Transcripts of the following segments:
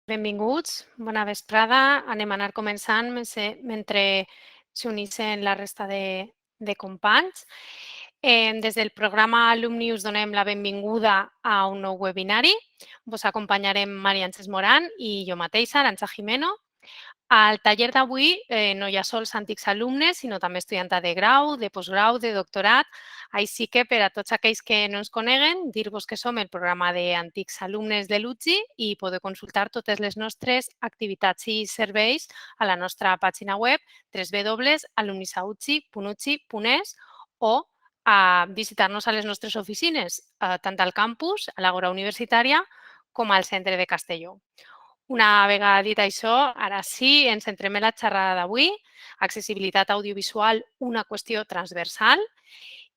Benvinguts, bona vesprada. Anem a anar començant mentre s'uneixen la resta de companys. Des del programa Alumni us donem la benvinguda a un nou webinari. Vos acompanyarem Maria Àngels Moran i jo mateixa, Arantxa Jimeno. Al taller d'avui no hi ha sols antics alumnes, sinó també estudiants de grau, de postgrau, de doctorat. Així que per a tots aquells que no ens coneguen, dir-vos que som el programa d'antics alumnes de l'UTGI i podeu consultar totes les nostres activitats i serveis a la nostra pàgina web www.alumnisautsgi.utgi.es o a visitar-nos a les nostres oficines, tant al campus, a l'Àgora Universitària, com al centre de Castelló. Una vegada dit això, ara sí, ens centrem en la xerrada d'avui, accessibilitat audiovisual, una qüestió transversal.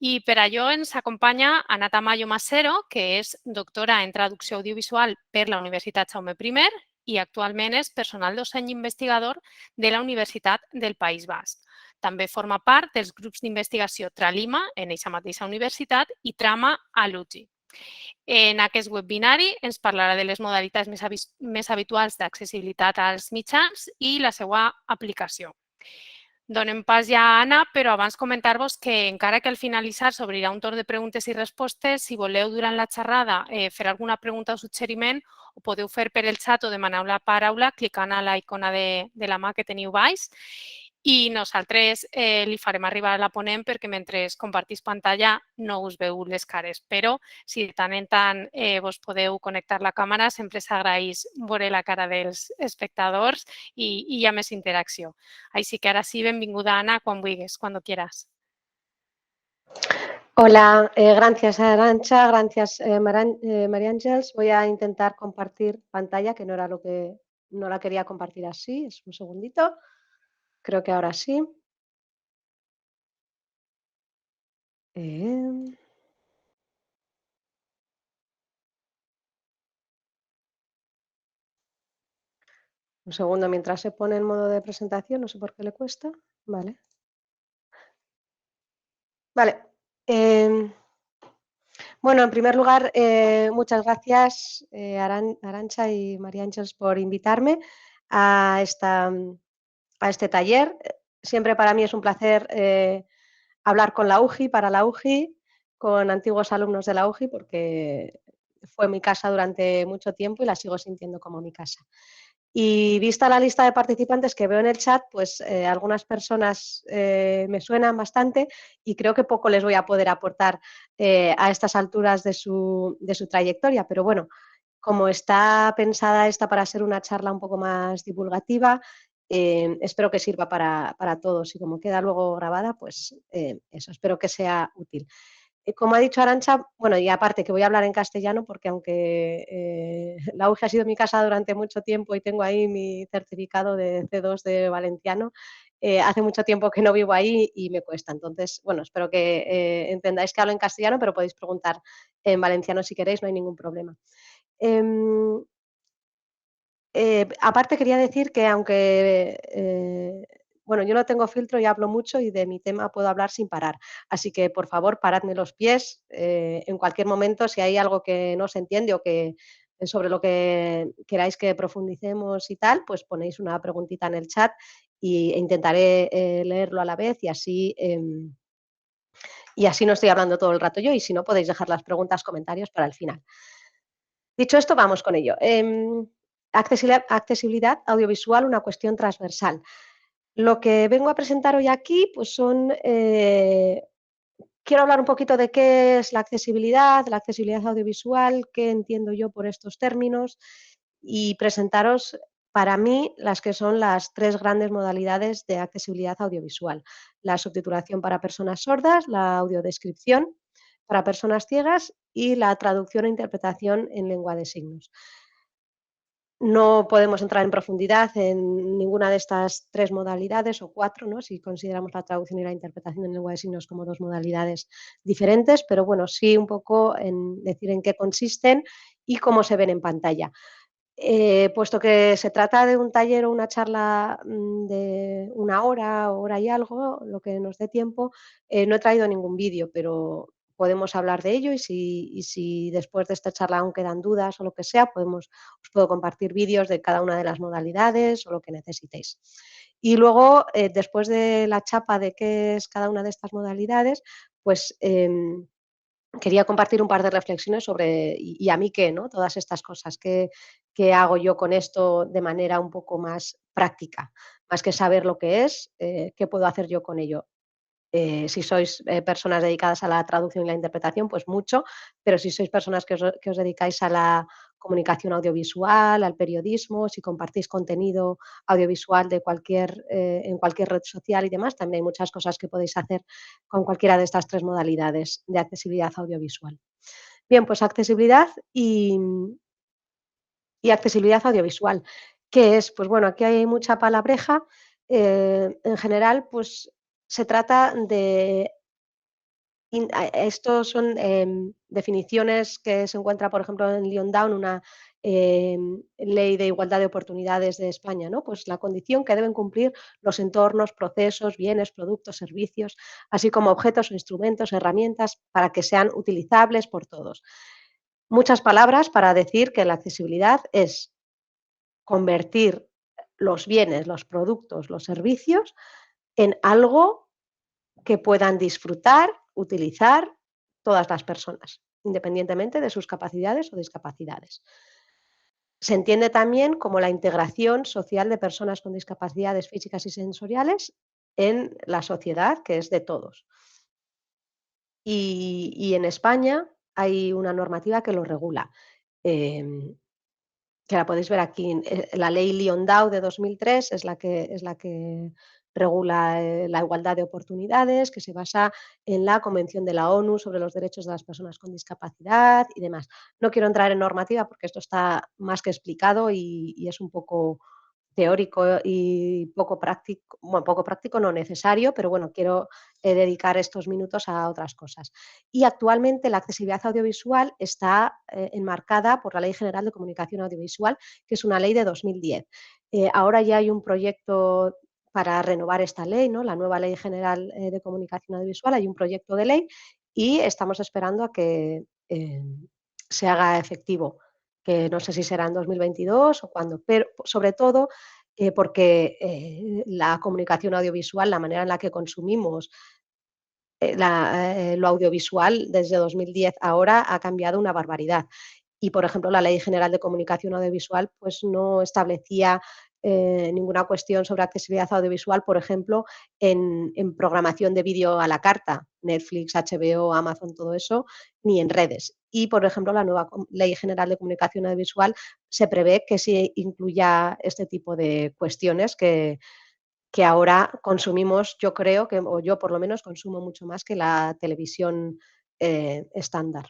I per allò ens acompanya Ana Tamayo Masero, que és doctora en traducció audiovisual per la Universitat Jaume I i actualment és personal docent i investigador de la Universitat del País Basc. També forma part dels grups d'investigació Tralima, en aquesta mateixa universitat, i Trama a l'UTGI. En aquest webinari ens parlarà de les modalitats més habituals d'accessibilitat als mitjans i la seva aplicació. Donem pas ja a Anna, però abans comentar-vos que encara que al finalitzar s'obrirà un torn de preguntes i respostes, si voleu durant la xerrada fer alguna pregunta o suggeriment, ho podeu fer per el xat o demanar la paraula clicant a la icona de la mà que teniu baix. I nosaltres li farem arribar a la ponent perquè mentre compartís pantalla no us veu les cares, però si de tant en tant vos podeu connectar la càmera, sempre s'agraeix veure la cara dels espectadors i hi ha més interacció. Així que ara sí, benvinguda, Ana, quan vulguis, cuando quieras. Hola, gracias Arantxa, gracias María Ángeles. Voy a intentar compartir pantalla, que no era lo que no la quería compartir así. Es un segundito. Creo que ahora sí. Un segundo mientras se pone en modo de presentación, no sé por qué le cuesta. Vale. Bueno, en primer lugar, muchas gracias Arantxa y María Ángeles por invitarme a este taller. Siempre para mí es un placer hablar con la UGI, para la UGI, con antiguos alumnos de la UGI, porque fue mi casa durante mucho tiempo y la sigo sintiendo como mi casa. Y vista la lista de participantes que veo en el chat, pues algunas personas me suenan bastante y creo que poco les voy a poder aportar a estas alturas de su trayectoria. Pero bueno, como está pensada esta para ser una charla un poco más divulgativa, espero que sirva para todos y como queda luego grabada, pues eso, espero que sea útil. Como ha dicho Arantxa, bueno, y aparte que voy a hablar en castellano porque aunque la UGI ha sido mi casa durante mucho tiempo y tengo ahí mi certificado de C2 de valenciano, hace mucho tiempo que no vivo ahí y me cuesta. Entonces, bueno, espero que entendáis que hablo en castellano, pero podéis preguntar en valenciano si queréis, no hay ningún problema. Aparte quería decir que aunque bueno, yo no tengo filtro y hablo mucho y de mi tema puedo hablar sin parar. Así que, por favor, paradme los pies en cualquier momento si hay algo que no se entiende o que sobre lo que queráis que profundicemos y tal, pues ponéis una preguntita en el chat e intentaré leerlo a la vez y así no estoy hablando todo el rato yo y si no podéis dejar las preguntas, comentarios para el final. Dicho esto, vamos con ello. Accesibilidad audiovisual, una cuestión transversal. Lo que vengo a presentar hoy aquí, pues son, quiero hablar un poquito de qué es la accesibilidad audiovisual, qué entiendo yo por estos términos y presentaros para mí las que son las tres grandes modalidades de accesibilidad audiovisual. La subtitulación para personas sordas, la audiodescripción para personas ciegas y la traducción e interpretación en lengua de signos. No podemos entrar en profundidad en ninguna de estas tres modalidades o cuatro, ¿no? Si consideramos la traducción y la interpretación en lengua de signos como dos modalidades diferentes, pero bueno, sí un poco en decir en qué consisten y cómo se ven en pantalla. Puesto que se trata de un taller o una charla de una hora, hora y algo, lo que nos dé tiempo, no he traído ningún vídeo, pero podemos hablar de ello y si después de esta charla aún quedan dudas o lo que sea, os puedo compartir vídeos de cada una de las modalidades o lo que necesitéis. Y luego, después de la chapa de qué es cada una de estas modalidades, pues quería compartir un par de reflexiones sobre, y a mí qué, ¿no? Todas estas cosas, qué hago yo con esto de manera un poco más práctica, más que saber lo que es, qué puedo hacer yo con ello. Si sois personas dedicadas a la traducción y la interpretación, pues mucho, pero si sois personas que os dedicáis a la comunicación audiovisual, al periodismo, si compartís contenido audiovisual en cualquier red social y demás, también hay muchas cosas que podéis hacer con cualquiera de estas tres modalidades de accesibilidad audiovisual. Bien, pues accesibilidad y accesibilidad audiovisual. ¿Qué es? Pues bueno, aquí hay mucha palabreja. En general, pues se trata de estos son definiciones que se encuentra, por ejemplo, en Lyon Down, una ley de igualdad de oportunidades de España, ¿no? Pues la condición que deben cumplir los entornos, procesos, bienes, productos, servicios, así como objetos o instrumentos, herramientas, para que sean utilizables por todos. Muchas palabras para decir que la accesibilidad es convertir los bienes, los productos, los servicios en algo que puedan disfrutar, utilizar todas las personas, independientemente de sus capacidades o discapacidades. Se entiende también como la integración social de personas con discapacidades físicas y sensoriales en la sociedad, que es de todos. Y en España hay una normativa que lo regula. Em, que la podéis ver aquí. La ley Lyon-Dow de 2003 es la que regula la igualdad de oportunidades, que se basa en la Convención de la ONU sobre los derechos de las personas con discapacidad y demás. No quiero entrar en normativa porque esto está más que explicado y es un poco teórico y poco práctico, no necesario, pero bueno, quiero dedicar estos minutos a otras cosas. Y actualmente la accesibilidad audiovisual está enmarcada por la Ley General de Comunicación Audiovisual, que es una ley de 2010. Ahora ya hay un proyecto para renovar esta ley, ¿no? La nueva Ley General de Comunicación Audiovisual, hay un proyecto de ley y estamos esperando a que se haga efectivo, que no sé si será en 2022 o cuándo, pero sobre todo porque la comunicación audiovisual, la manera en la que consumimos lo audiovisual desde 2010 ahora ha cambiado una barbaridad. Y, por ejemplo, la Ley General de Comunicación Audiovisual pues, no establecía ninguna cuestión sobre accesibilidad audiovisual, por ejemplo, en programación de vídeo a la carta, Netflix, HBO, Amazon, todo eso, ni en redes. Y, por ejemplo, la nueva Ley General de Comunicación Audiovisual se prevé que sí incluya este tipo de cuestiones que ahora consumimos, yo creo que, o yo por lo menos consumo mucho más que la televisión estándar.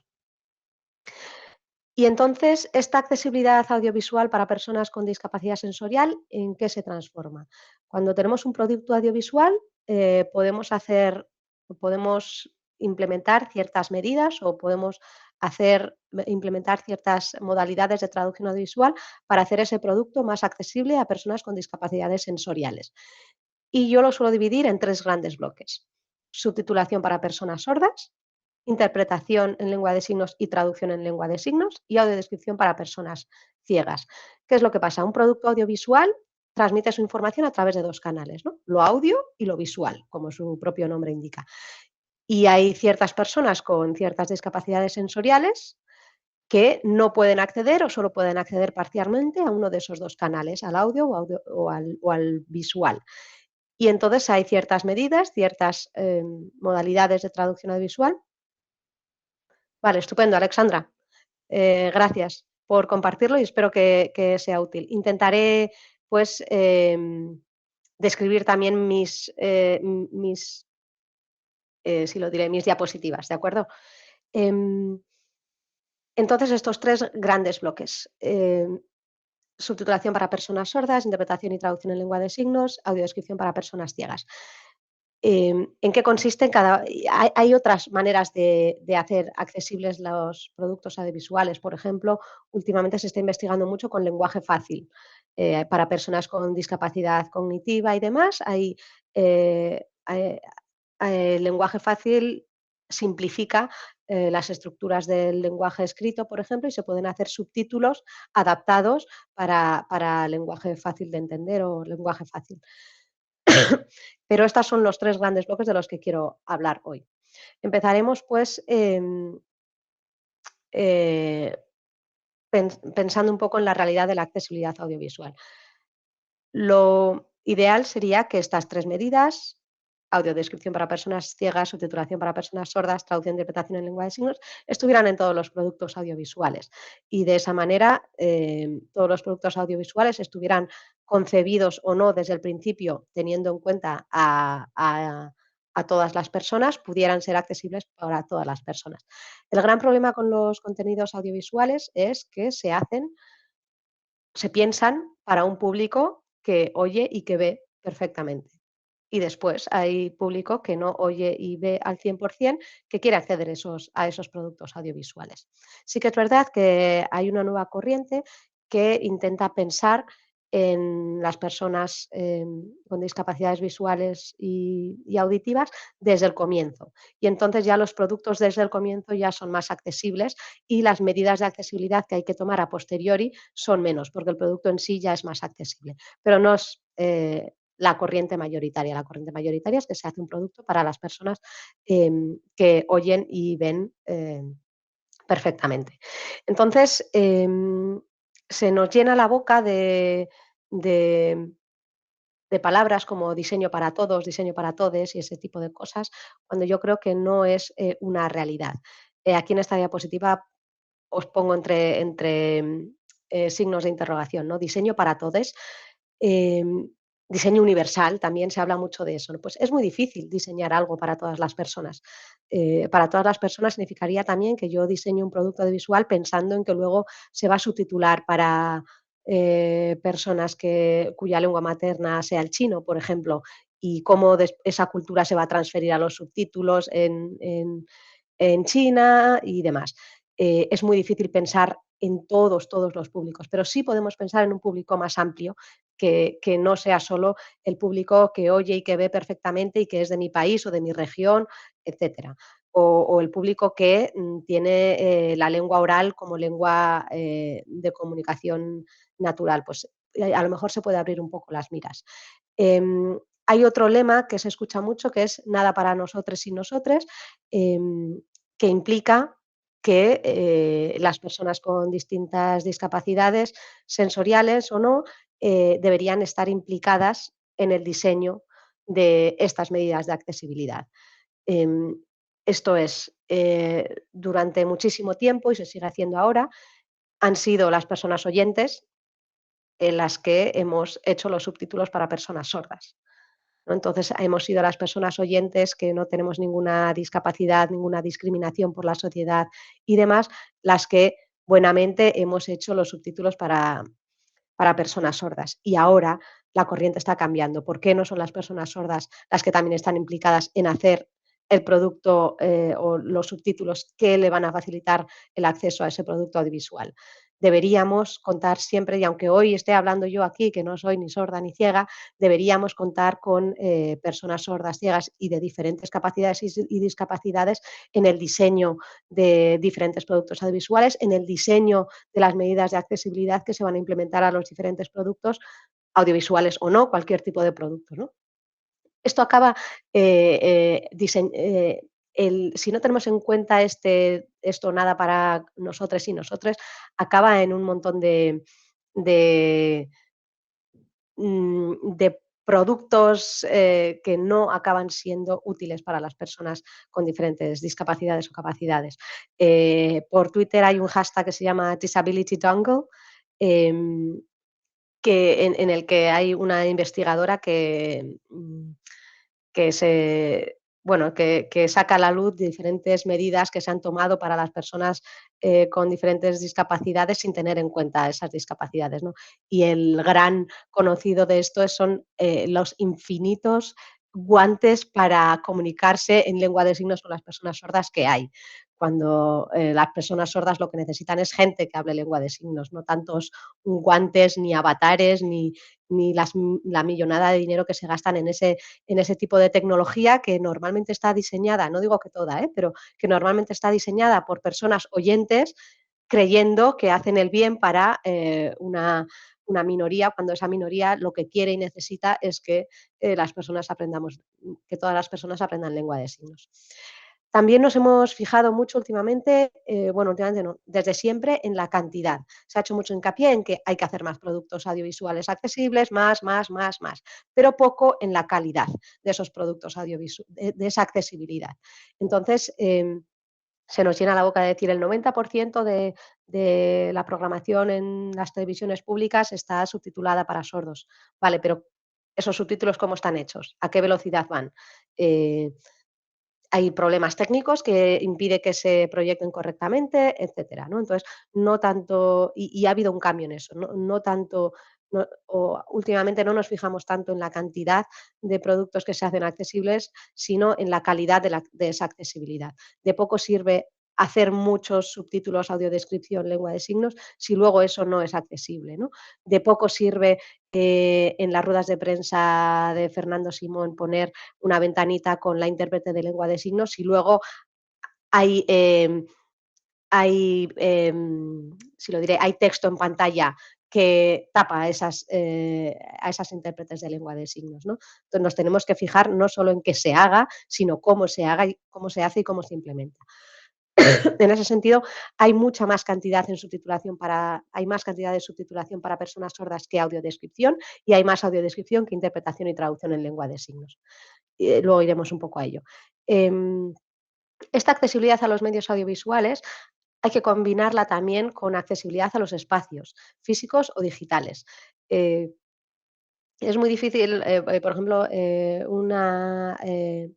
Y entonces, esta accesibilidad audiovisual para personas con discapacidad sensorial, ¿en qué se transforma? Cuando tenemos un producto audiovisual, podemos implementar ciertas medidas o podemos implementar ciertas modalidades de traducción audiovisual para hacer ese producto más accesible a personas con discapacidades sensoriales. Y yo lo suelo dividir en tres grandes bloques: subtitulación para personas sordas, interpretación en lengua de signos y traducción en lengua de signos, y audiodescripción para personas ciegas. ¿Qué es lo que pasa? Un producto audiovisual transmite su información a través de dos canales, ¿no? Lo audio y lo visual, como su propio nombre indica. Y hay ciertas personas con ciertas discapacidades sensoriales que no pueden acceder o solo pueden acceder parcialmente a uno de esos dos canales, al audio o al visual. Y entonces hay ciertas medidas, ciertas modalidades de traducción audiovisual. Vale, estupendo, Alexandra. Gracias por compartirlo y espero que sea útil. Intentaré, pues, describir también mis diapositivas, ¿de acuerdo? Entonces, estos tres grandes bloques. Subtitulación para personas sordas, interpretación y traducción en lengua de signos, audiodescripción para personas ciegas. ¿En qué consisten hay otras maneras de hacer accesibles los productos audiovisuales? Por ejemplo, últimamente se está investigando mucho con lenguaje fácil para personas con discapacidad cognitiva y demás. Lenguaje fácil simplifica las estructuras del lenguaje escrito, por ejemplo, y se pueden hacer subtítulos adaptados para lenguaje fácil de entender o lenguaje fácil. Pero estos son los 3 grandes bloques de los que quiero hablar hoy. Empezaremos, pues, eh, pensando un poco en la realidad de la accesibilidad audiovisual. Lo ideal sería que estas 3 medidas, audiodescripción para personas ciegas, subtitulación para personas sordas, traducción e interpretación en lengua de signos, estuvieran en todos los productos audiovisuales. Y de esa manera, todos los productos audiovisuales estuvieran concebidos o no desde el principio, teniendo en cuenta a todas las personas, pudieran ser accesibles para todas las personas. El gran problema con los contenidos audiovisuales es que se piensan para un público que oye y que ve perfectamente. Y después hay público que no oye y ve al 100%, que quiere acceder a esos productos audiovisuales. Sí que es verdad que hay una nueva corriente que intenta pensar en las personas con discapacidades visuales y auditivas desde el comienzo. Y entonces ya los productos desde el comienzo ya son más accesibles y las medidas de accesibilidad que hay que tomar a posteriori son menos, porque el producto en sí ya es más accesible. Pero no es la corriente mayoritaria. La corriente mayoritaria es que se hace un producto para las personas que oyen y ven perfectamente. Entonces, se nos llena la boca de, de palabras como diseño para todos, diseño para todes y ese tipo de cosas, cuando yo creo que no es una realidad. Aquí en esta diapositiva os pongo entre signos de interrogación, ¿no? Diseño para todes. Diseño universal, también se habla mucho de eso, ¿no? Pues es muy difícil diseñar algo para todas las personas. Para todas las personas significaría también que yo diseñe un producto audiovisual pensando en que luego se va a subtitular para personas cuya lengua materna sea el chino, por ejemplo, y cómo esa cultura se va a transferir a los subtítulos en China y demás. Es muy difícil pensar en todos los públicos, pero sí podemos pensar en un público más amplio que no sea solo el público que oye y que ve perfectamente y que es de mi país o de mi región, etcétera. O el público que tiene la lengua oral como lengua de comunicación natural, pues a lo mejor se puede abrir un poco las miras. Hay otro lema que se escucha mucho que es nada para nosotros y nosotres, que implica que las personas con distintas discapacidades sensoriales o no deberían estar implicadas en el diseño de estas medidas de accesibilidad. Em, Esto es, durante muchísimo tiempo, y se sigue haciendo ahora, han sido las personas oyentes en las que hemos hecho los subtítulos para personas sordas, ¿no? Entonces, hemos sido las personas oyentes que no tenemos ninguna discapacidad, ninguna discriminación por la sociedad y demás, las que buenamente hemos hecho los subtítulos para personas sordas. Y ahora la corriente está cambiando. ¿Por qué no son las personas sordas las que también están implicadas en hacer el producto o los subtítulos que le van a facilitar el acceso a ese producto audiovisual? Deberíamos contar siempre, y aunque hoy esté hablando yo aquí, que no soy ni sorda ni ciega, deberíamos contar con personas sordas, ciegas y de diferentes capacidades y discapacidades en el diseño de diferentes productos audiovisuales, en el diseño de las medidas de accesibilidad que se van a implementar a los diferentes productos, audiovisuales o no, cualquier tipo de producto, ¿no? Esto acaba, dise si no tenemos en cuenta esto nada para nosotros y nosotres, acaba en un montón de de productos que no acaban siendo útiles para las personas con diferentes discapacidades o capacidades. Por Twitter hay un hashtag que se llama Disability Dongle, em, en el que hay una investigadora que se bueno, que saca a la luz diferentes medidas que se han tomado para las personas con diferentes discapacidades sin tener en cuenta esas discapacidades, ¿no? Y el gran conocido de esto son los infinitos guantes para comunicarse en lengua de signos con las personas sordas que hay. Cuando las personas sordas lo que necesitan es gente que hable lengua de signos, no tantos guantes, ni avatares, ni la millonada de dinero que se gastan en ese tipo de tecnología que normalmente está diseñada, no digo que toda, pero que normalmente está diseñada por personas oyentes creyendo que hacen el bien para una minoría, cuando esa minoría lo que quiere y necesita es que las personas aprendamos, que todas las personas aprendan lengua de signos. También nos hemos fijado mucho últimamente, bueno, últimamente no, desde siempre en la cantidad. Se ha hecho mucho hincapié en que hay que hacer más productos audiovisuales accesibles, más, pero poco en la calidad de esos productos audiovisuales, de esa accesibilidad. Entonces, se nos llena la boca de decir el 90% de la programación en las televisiones públicas está subtitulada para sordos. Vale, pero esos subtítulos, ¿cómo están hechos? ¿A qué velocidad van? Eh, Hay problemas técnicos que impiden que se proyecten correctamente, etcétera, ¿no? Entonces, no tanto, y ha habido un cambio en eso, no tanto, o últimamente no nos fijamos tanto en la cantidad de productos que se hacen accesibles, sino en la calidad de esa accesibilidad. De poco sirve hacer muchos subtítulos, audiodescripción, lengua de signos, si luego eso no es accesible, ¿no? De poco sirve en las ruedas de prensa de Fernando Simón poner una ventanita con la intérprete de lengua de signos y luego hay, si lo diré, hay texto en pantalla que tapa a esas intérpretes de lengua de signos, ¿no? Entonces nos tenemos que fijar no solo en que se haga, sino cómo se haga y cómo se hace y cómo se implementa. En ese sentido, hay más cantidad de subtitulación para personas sordas que audiodescripción y hay más audiodescripción que interpretación y traducción en lengua de signos. Luego iremos un poco a ello. Em, Esta accesibilidad a los medios audiovisuales hay que combinarla también con accesibilidad a los espacios físicos o digitales. Eh, es muy difícil, por ejemplo, una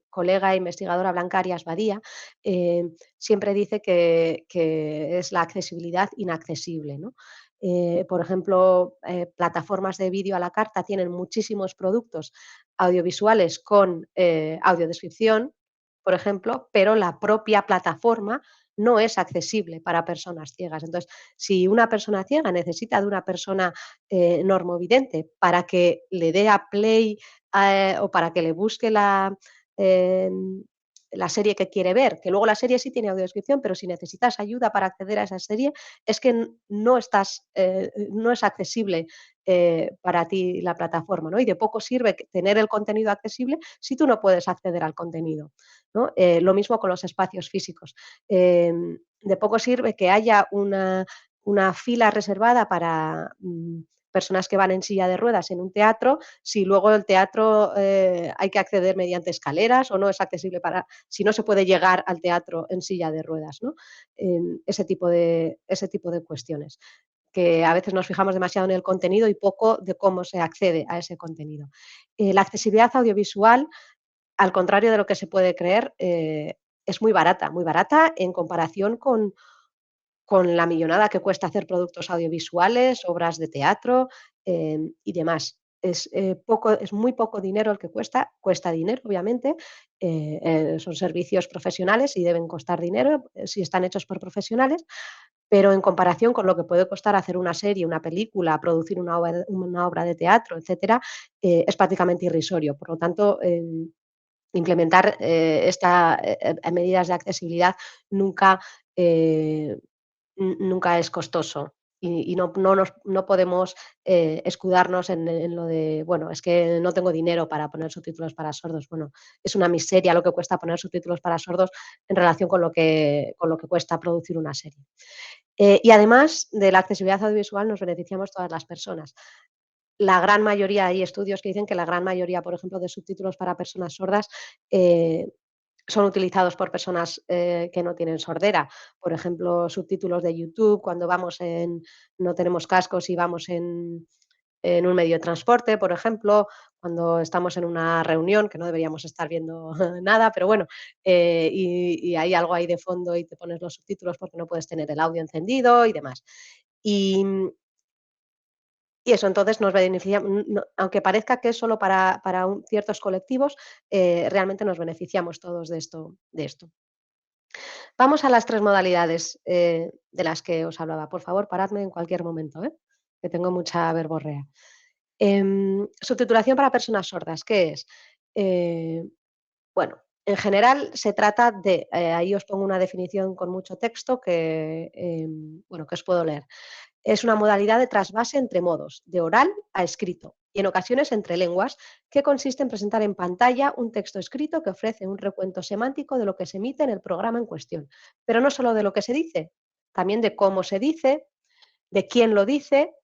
colega investigadora, Blanca Arias Badía, siempre dice que es la accesibilidad inaccesible, ¿no? Por ejemplo, plataformas de vídeo a la carta tienen muchísimos productos audiovisuales con audiodescripción, por ejemplo, pero la propia plataforma no es accesible para personas ciegas. Entonces, si una persona ciega necesita de una persona normovidente para que le dé a play o para que le busque eh, la serie que quiere ver, que luego la serie sí tiene audiodescripción, pero si necesitas ayuda para acceder a esa serie, es que no es accesible para ti la plataforma, ¿no? Y de poco sirve tener el contenido accesible si tú no puedes acceder al contenido, ¿no? Lo mismo con los espacios físicos. De poco sirve que haya una fila reservada para personas que van en silla de ruedas en un teatro, si luego el teatro hay que acceder mediante escaleras o no es accesible si no se puede llegar al teatro en silla de ruedas, ¿no? Ese tipo de cuestiones que a veces nos fijamos demasiado en el contenido y poco de cómo se accede a ese contenido. La accesibilidad audiovisual, al contrario de lo que se puede creer, es muy barata en comparación con la millonada que cuesta hacer productos audiovisuales, obras de teatro, y demás. Es muy poco dinero el que cuesta dinero, obviamente, son servicios profesionales y deben costar dinero, si están hechos por profesionales, pero en comparación con lo que puede costar hacer una serie, una película, producir una obra de teatro, etcétera, es prácticamente irrisorio. Por lo tanto, implementar medidas de accesibilidad nunca eh, nunca es costoso y no podemos escudarnos en lo de, bueno, es que no tengo dinero para poner subtítulos para sordos. Bueno, es una miseria lo que cuesta poner subtítulos para sordos en relación con lo que cuesta producir una serie. Y además de la accesibilidad audiovisual nos beneficiamos todas las personas. La gran mayoría, hay estudios que dicen que la gran mayoría, por ejemplo, de subtítulos para personas sordas eh, son utilizados por personas que no tienen sordera. Por ejemplo, subtítulos de YouTube cuando no tenemos cascos y vamos en un medio de transporte, por ejemplo, cuando estamos en una reunión, que no deberíamos estar viendo nada, pero bueno, y hay algo ahí de fondo y te pones los subtítulos porque no puedes tener el audio encendido y demás. Y Y eso entonces nos beneficia, aunque parezca que es solo para ciertos colectivos, realmente nos beneficiamos todos de esto. Vamos a las 3 modalidades de las que os hablaba. Por favor, paradme en cualquier momento, que tengo mucha verborrea. Subtitulación para personas sordas, ¿qué es? Bueno, en general se trata de, ahí os pongo una definición con mucho texto que os puedo leer. Es una modalidad de trasvase entre modos, de oral a escrito, y en ocasiones entre lenguas, que consiste en presentar en pantalla un texto escrito que ofrece un recuento semántico de lo que se emite en el programa en cuestión. Pero no solo de lo que se dice, también de cómo se dice, de quién lo dice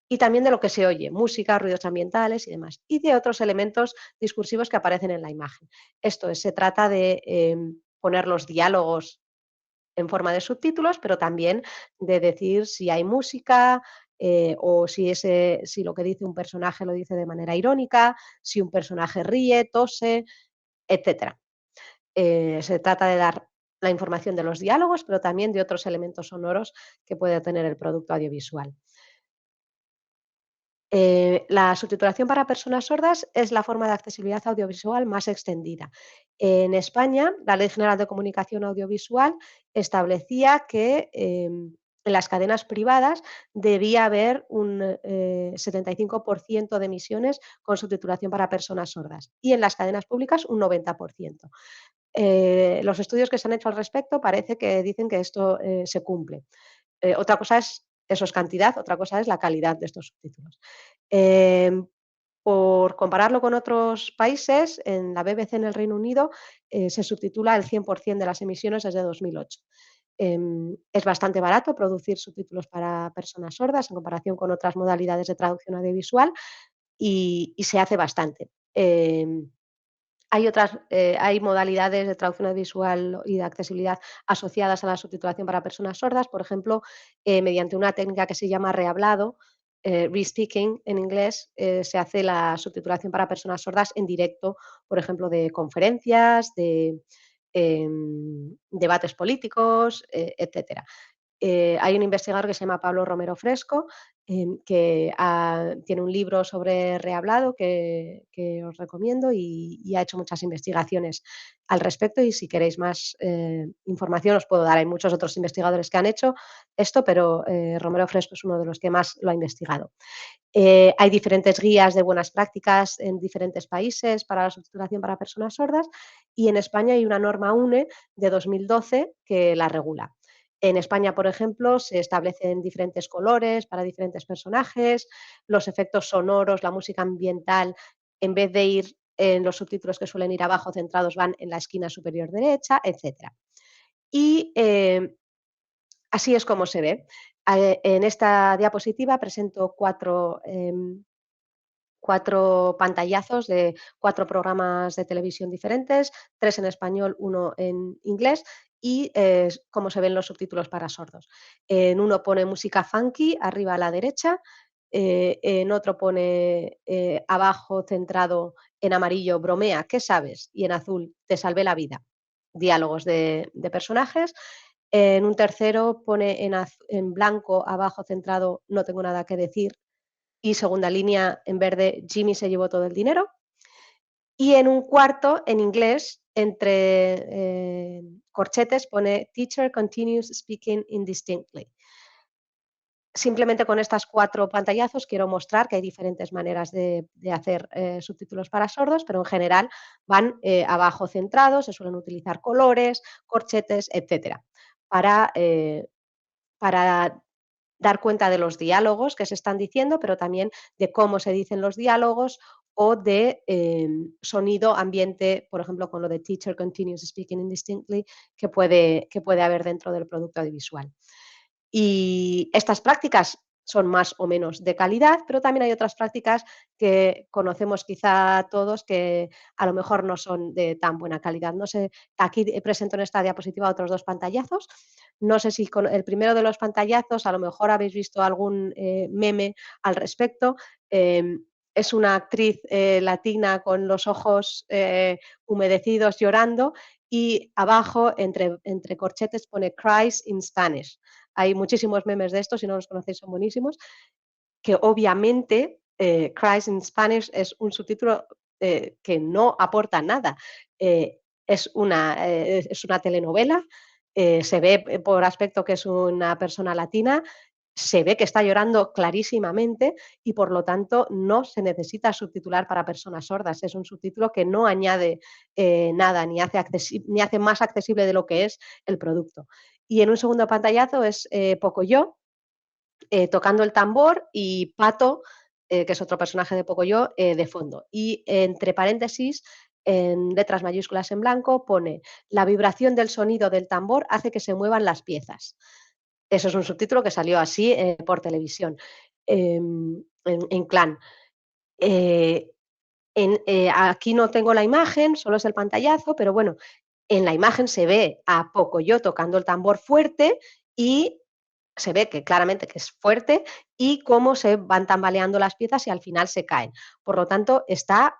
y también de lo que se oye, música, ruidos ambientales y demás, y de otros elementos discursivos que aparecen en la imagen. Esto es, se trata de poner los diálogos en forma de subtítulos, pero también de decir si hay música o si lo que dice un personaje lo dice de manera irónica, si un personaje ríe, tose, etcétera. Se trata de dar la información de los diálogos, pero también de otros elementos sonoros que puede tener el producto audiovisual. La subtitulación para personas sordas es la forma de accesibilidad audiovisual más extendida. En España, la Ley General de Comunicación Audiovisual establecía que en las cadenas privadas debía haber un 75% de emisiones con subtitulación para personas sordas y en las cadenas públicas un 90%. Los estudios que se han hecho al respecto parece que dicen que esto se cumple. Otra cosa es, eso es cantidad, otra cosa es la calidad de estos subtítulos. Em, por compararlo con otros países, en la BBC en el Reino Unido se subtitula el 100% de las emisiones desde 2008. Es bastante barato producir subtítulos para personas sordas en comparación con otras modalidades de traducción audiovisual y se hace bastante. Hay modalidades de traducción audiovisual y de accesibilidad asociadas a la subtitulación para personas sordas, por ejemplo, mediante una técnica que se llama rehablado, re-speaking en inglés, se hace la subtitulación para personas sordas en directo, por ejemplo, de conferencias, de debates políticos, etcétera. Hay un investigador que se llama Pablo Romero Fresco, que tiene un libro sobre rehablado que os recomiendo y ha hecho muchas investigaciones al respecto y si queréis más información os puedo dar. Hay muchos otros investigadores que han hecho esto, pero Romero Fresco es uno de los que más lo ha investigado. Hay diferentes guías de buenas prácticas en diferentes países para la subtitulación para personas sordas y en España hay una norma UNE de 2012 que la regula. En España, por ejemplo, se establecen diferentes colores para diferentes personajes, los efectos sonoros, la música ambiental, en vez de ir en los subtítulos que suelen ir abajo centrados, van en la esquina superior derecha, etcétera. Y así es como se ve. En esta diapositiva presento cuatro pantallazos de 4 programas de televisión diferentes, 3 en español, 1 en inglés y cómo se ven los subtítulos para sordos. En uno pone música funky, arriba a la derecha, en otro pone abajo centrado en amarillo, bromea, ¿qué sabes? Y en azul, te salvé la vida. Diálogos de personajes. En un tercero pone en blanco, abajo centrado, no tengo nada que decir, y segunda línea en verde, Jimmy se llevó todo el dinero. Y en un cuarto, en inglés, entre corchetes, pone Teacher continues speaking indistinctly. Simplemente con estas 4 pantallazos quiero mostrar que hay diferentes maneras de hacer subtítulos para sordos, pero en general van abajo centrados, se suelen utilizar colores, corchetes, etcétera, para dar cuenta de los diálogos que se están diciendo, pero también de cómo se dicen los diálogos o de sonido ambiente, por ejemplo, con lo de teacher continues speaking indistinctly, que puede haber dentro del producto audiovisual. Y estas prácticas son más o menos de calidad, pero también hay otras prácticas que conocemos quizá todos que a lo mejor no son de tan buena calidad. No sé, aquí presento en esta diapositiva otros 2 pantallazos. No sé si con el primero de los pantallazos a lo mejor habéis visto algún meme al respecto. Es una actriz latina con los ojos humedecidos llorando y abajo entre corchetes pone cries in Spanish. Hay muchísimos memes de estos, si no los conocéis son buenísimos, que obviamente Christ in Spanish es un subtítulo que no aporta nada. Es una telenovela, se ve por aspecto que es una persona latina, se ve que está llorando clarísimamente y por lo tanto no se necesita subtitular para personas sordas. Es un subtítulo que no añade nada ni hace más accesible de lo que es el producto. Y en un segundo pantallazo es Pocoyo tocando el tambor y Pato, que es otro personaje de Pocoyo, de fondo. Y entre paréntesis, en letras mayúsculas en blanco, pone la vibración del sonido del tambor hace que se muevan las piezas. Eso es un subtítulo que salió así por televisión, en Clan. Aquí no tengo la imagen, solo es el pantallazo, pero bueno, en la imagen se ve a Pocoyo tocando el tambor fuerte y se ve que claramente que es fuerte y cómo se van tambaleando las piezas y al final se caen. Por lo tanto, está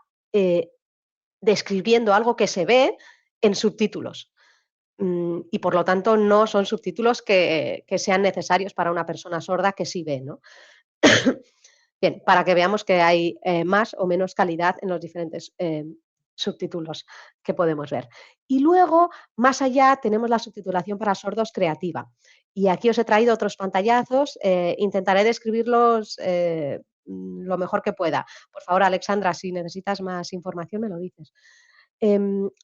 describiendo algo que se ve en subtítulos. Y por lo tanto no son subtítulos que sean necesarios para una persona sorda que sí ve, ¿no? Bien, para que veamos que hay más o menos calidad en los diferentes subtítulos que podemos ver. Y luego, más allá, tenemos la subtitulación para sordos creativa. Y aquí os he traído otros pantallazos, intentaré describirlos lo mejor que pueda. Por favor, Alexandra, si necesitas más información, me lo dices.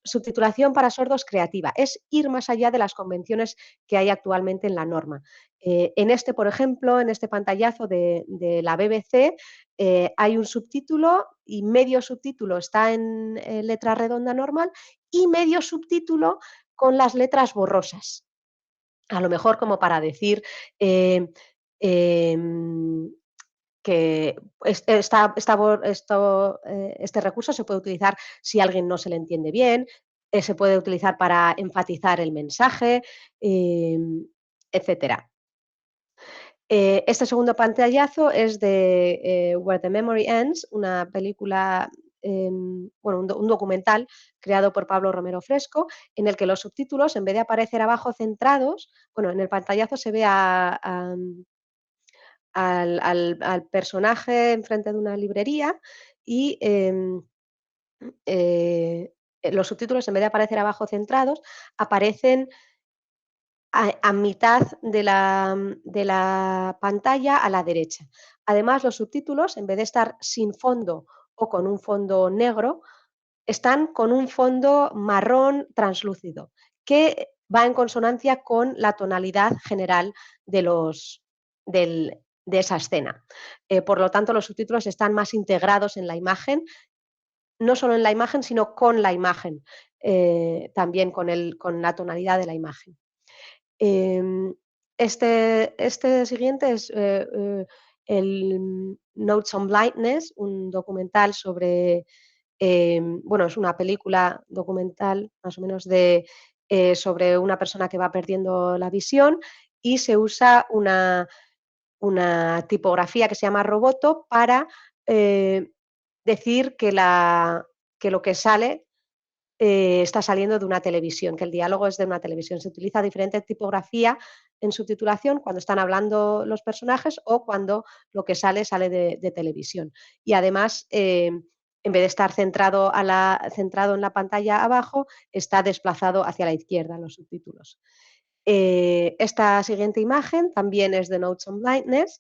Subtitulación para sordos creativa es ir más allá de las convenciones que hay actualmente en la norma. En este, por ejemplo, en este pantallazo de la BBC, hay un subtítulo y medio subtítulo está en letra redonda normal y medio subtítulo con las letras borrosas. A lo mejor como para decir eh, eh, que este recurso se puede utilizar si a alguien no se le entiende bien, se puede utilizar para enfatizar el mensaje, etcétera. Este segundo pantallazo es de Where the Memory Ends, una película, bueno, un documental creado por Pablo Romero Fresco, en el que los subtítulos, en vez de aparecer abajo centrados, bueno, en el pantallazo se ve al personaje enfrente de una librería y los subtítulos, en vez de aparecer abajo centrados, aparecen a mitad de la pantalla a la derecha. Además, los subtítulos, en vez de estar sin fondo o con un fondo negro, están con un fondo marrón translúcido, que va en consonancia con la tonalidad general de, de esa escena. Por lo tanto, los subtítulos están más integrados en la imagen, no solo en la imagen, sino con la imagen, también con la tonalidad de la imagen. Este siguiente es el Notes on Blindness, un documental sobre, bueno, es una película documental más o menos sobre una persona que va perdiendo la visión y se usa una tipografía que se llama Roboto para decir que lo que sale está saliendo de una televisión, que el diálogo es de una televisión. Se utiliza diferente tipografía en subtitulación cuando están hablando los personajes o cuando lo que sale de televisión. Y además, en vez de estar centrado en la pantalla abajo, está desplazado hacia la izquierda los subtítulos. Esta siguiente imagen también es de Notes on Blindness.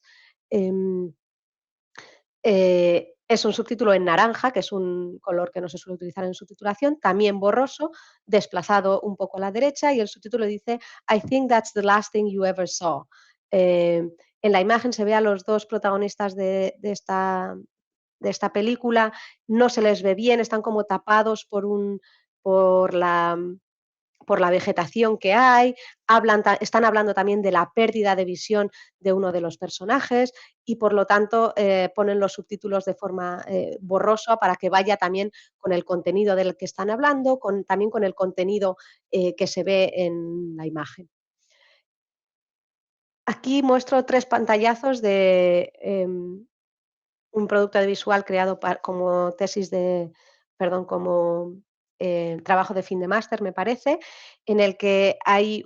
Es un subtítulo en naranja, que es un color que no se suele utilizar en subtitulación, también borroso, desplazado un poco a la derecha, y el subtítulo dice I think that's the last thing you ever saw. En la imagen se ve a los dos protagonistas de esta película, no se les ve bien, están como tapados por la vegetación que hay, están hablando también de la pérdida de visión de uno de los personajes y por lo tanto ponen los subtítulos de forma borrosa para que vaya también con el contenido del que están hablando, también con el contenido que se ve en la imagen. Aquí muestro 3 pantallazos de un producto audiovisual creado como tesis como trabajo de fin de máster, me parece, en el que hay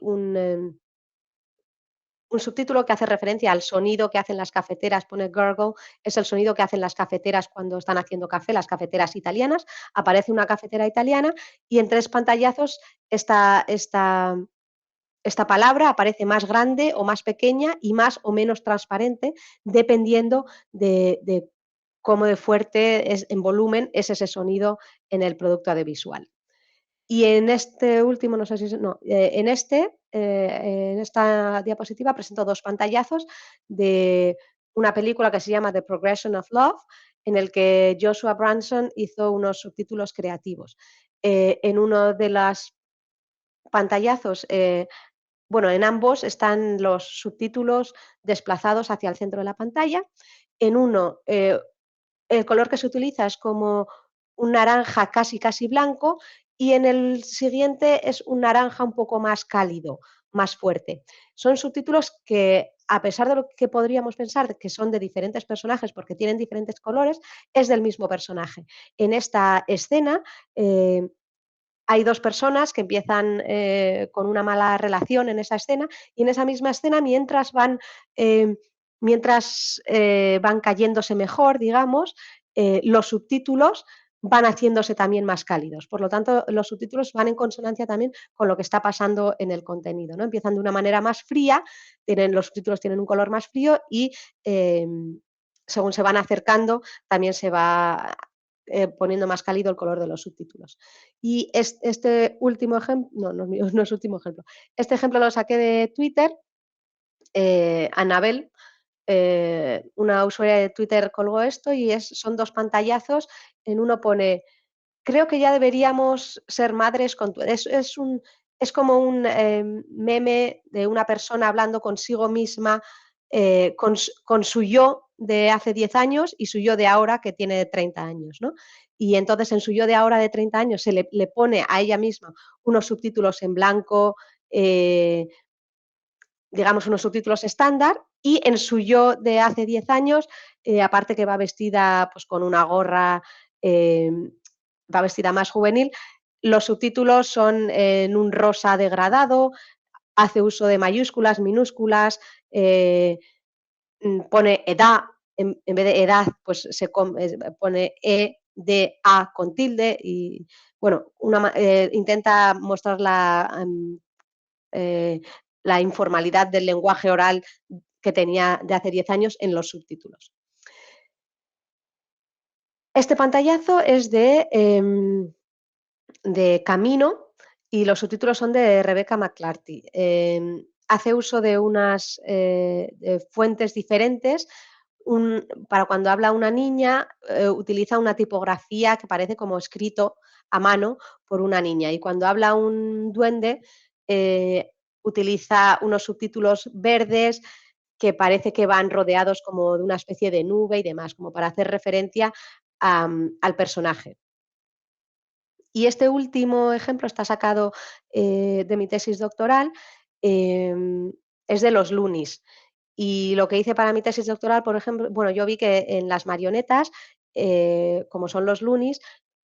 un subtítulo que hace referencia al sonido que hacen las cafeteras, pone gurgle, es el sonido que hacen las cafeteras cuando están haciendo café, las cafeteras italianas. Aparece una cafetera italiana y en 3 pantallazos esta palabra aparece más grande o más pequeña y más o menos transparente, dependiendo de cómo de fuerte es en volumen es ese sonido en el producto audiovisual. Y en este último, no sé si no, en esta diapositiva presento 2 pantallazos de una película que se llama The Progression of Love, en el que Joshua Branson hizo unos subtítulos creativos. En uno de los pantallazos, bueno, en ambos están los subtítulos desplazados hacia el centro de la pantalla. En uno, el color que se utiliza es como un naranja casi casi blanco y en el siguiente es un naranja un poco más cálido, más fuerte. Son subtítulos que, a pesar de lo que podríamos pensar que son de diferentes personajes porque tienen diferentes colores, es del mismo personaje. En esta escena hay 2 personas que empiezan con una mala relación en esa escena y en esa misma escena mientras van cayéndose mejor, digamos, los subtítulos van haciéndose también más cálidos. Por lo tanto, los subtítulos van en consonancia también con lo que está pasando en el contenido, ¿no? Empiezan de una manera más fría, los subtítulos tienen un color más frío y según se van acercando también se va poniendo más cálido el color de los subtítulos. Y este último ejemplo, no es último ejemplo, este ejemplo lo saqué de Twitter, Anabel, una usuaria de Twitter colgó esto y son 2 pantallazos, en uno pone, creo que ya deberíamos ser madres con tu... Es como un meme de una persona hablando consigo misma, con su yo de hace 10 años y su yo de ahora que tiene 30 años, ¿no? Y entonces en su yo de ahora de 30 años se le pone a ella misma unos subtítulos en blanco, digamos unos subtítulos estándar, y en su yo de hace 10 años, aparte que va vestida pues, con una gorra, va vestida más juvenil, los subtítulos son en un rosa degradado, hace uso de mayúsculas, minúsculas, pone edad, en vez de edad, pues pone EDA con tilde y, bueno, intenta mostrar la informalidad del lenguaje oral que tenía de hace 10 años en los subtítulos. Este pantallazo es de Camino y los subtítulos son de Rebecca McClarty. Hace uso de unas de fuentes diferentes. Para cuando habla una niña, utiliza una tipografía que parece como escrito a mano por una niña. Y cuando habla un duende, utiliza unos subtítulos verdes que parece que van rodeados como de una especie de nube y demás, como para hacer referencia al personaje. Y este último ejemplo está sacado de mi tesis doctoral, es de los Loonies. Y lo que hice para mi tesis doctoral, por ejemplo, bueno, yo vi que en las marionetas, como son los Loonies,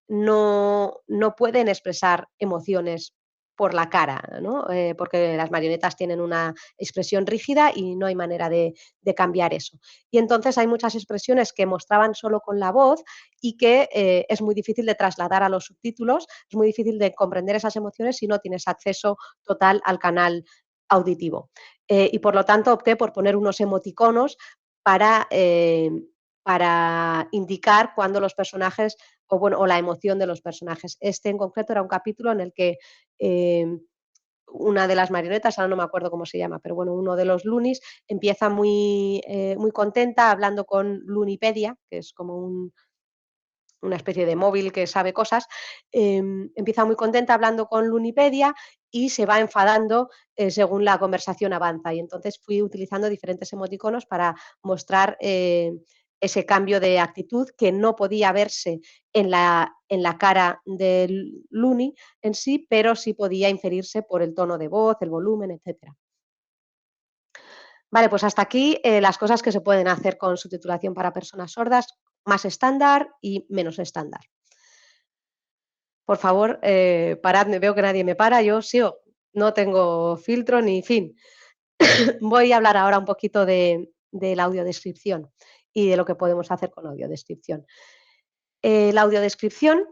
no pueden expresar emociones por la cara, ¿no? Porque las marionetas tienen una expresión rígida y no hay manera de cambiar eso. Y entonces hay muchas expresiones que mostraban solo con la voz y que es muy difícil de trasladar a los subtítulos, es muy difícil de comprender esas emociones si no tienes acceso total al canal auditivo. Y por lo tanto opté por poner unos emoticonos para indicar cuando los personajes o la emoción de los personajes. Este en concreto era un capítulo en el que una de las marionetas, ahora no me acuerdo cómo se llama, pero bueno, uno de los Loonies empieza muy contenta hablando con Loonipedia, que es como una especie de móvil que sabe cosas, empieza muy contenta hablando con Loonipedia y se va enfadando según la conversación avanza. Y entonces fui utilizando diferentes emoticonos para mostrar ese cambio de actitud que no podía verse en la cara del Looney en sí, pero sí podía inferirse por el tono de voz, el volumen, etcétera. Vale, pues hasta aquí las cosas que se pueden hacer con subtitulación para personas sordas, más estándar y menos estándar. Por favor, paradme, veo que nadie me para, yo sigo, no tengo filtro ni fin. Voy a hablar ahora un poquito de la audiodescripción y de lo que podemos hacer con audiodescripción. La audiodescripción,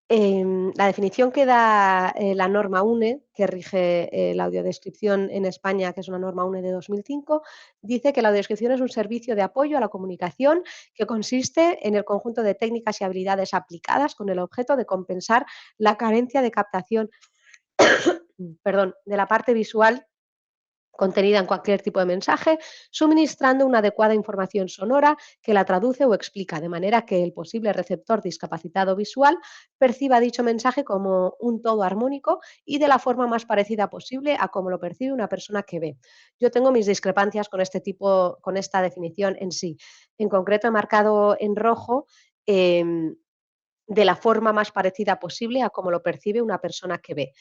la definición que da la norma UNE, que rige la audiodescripción en España, que es una norma UNE de 2005, dice que la audiodescripción es un servicio de apoyo a la comunicación que consiste en el conjunto de técnicas y habilidades aplicadas con el objeto de compensar la carencia de captación de la parte visual contenida en cualquier tipo de mensaje, suministrando una adecuada información sonora que la traduce o explica, de manera que el posible receptor discapacitado visual perciba dicho mensaje como un todo armónico y de la forma más parecida posible a como lo percibe una persona que ve. Yo tengo mis discrepancias con con esta definición en sí. En concreto, he marcado en rojo de la forma más parecida posible a como lo percibe una persona que ve.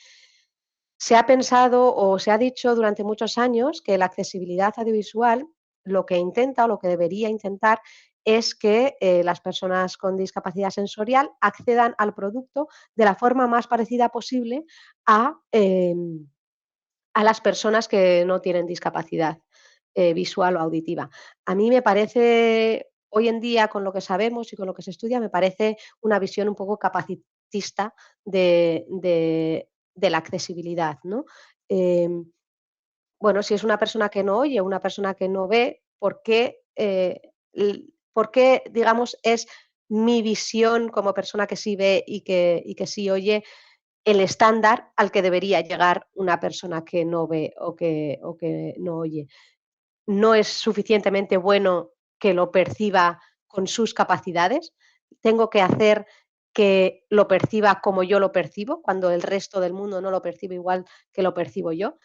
Se ha pensado o se ha dicho durante muchos años que la accesibilidad audiovisual lo que intenta o lo que debería intentar es que las personas con discapacidad sensorial accedan al producto de la forma más parecida posible a, a las personas que no tienen discapacidad visual o auditiva. A mí me parece, hoy en día, con lo que sabemos y con lo que se estudia, me parece una visión un poco capacitista de la accesibilidad, ¿no? Em, bueno, si es una persona que no oye o una persona que no ve, por qué, digamos, es mi visión como persona que sí ve y que sí oye el estándar al que debería llegar una persona que no ve o que no oye? ¿No es suficientemente bueno que lo perciba con sus capacidades? ¿Tengo que hacer que lo perciba como yo lo percibo, cuando el resto del mundo no lo percibe igual que lo percibo yo?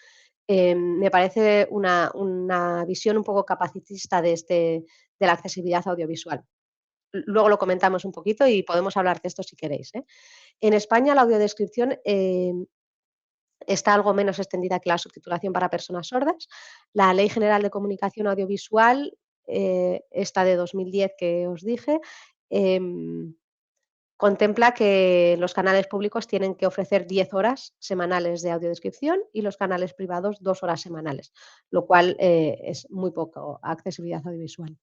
Me parece una visión un poco capacitista de la accesibilidad audiovisual. Luego lo comentamos un poquito y podemos hablar de esto si queréis, ¿eh? En España la audiodescripción está algo menos extendida que la subtitulación para personas sordas. La Ley General de Comunicación Audiovisual, esta de 2010 que os dije, em, contempla que los canales públicos tienen que ofrecer 10 horas semanales de audiodescripción y los canales privados 2 horas semanales, lo cual es muy poco accesibilidad audiovisual.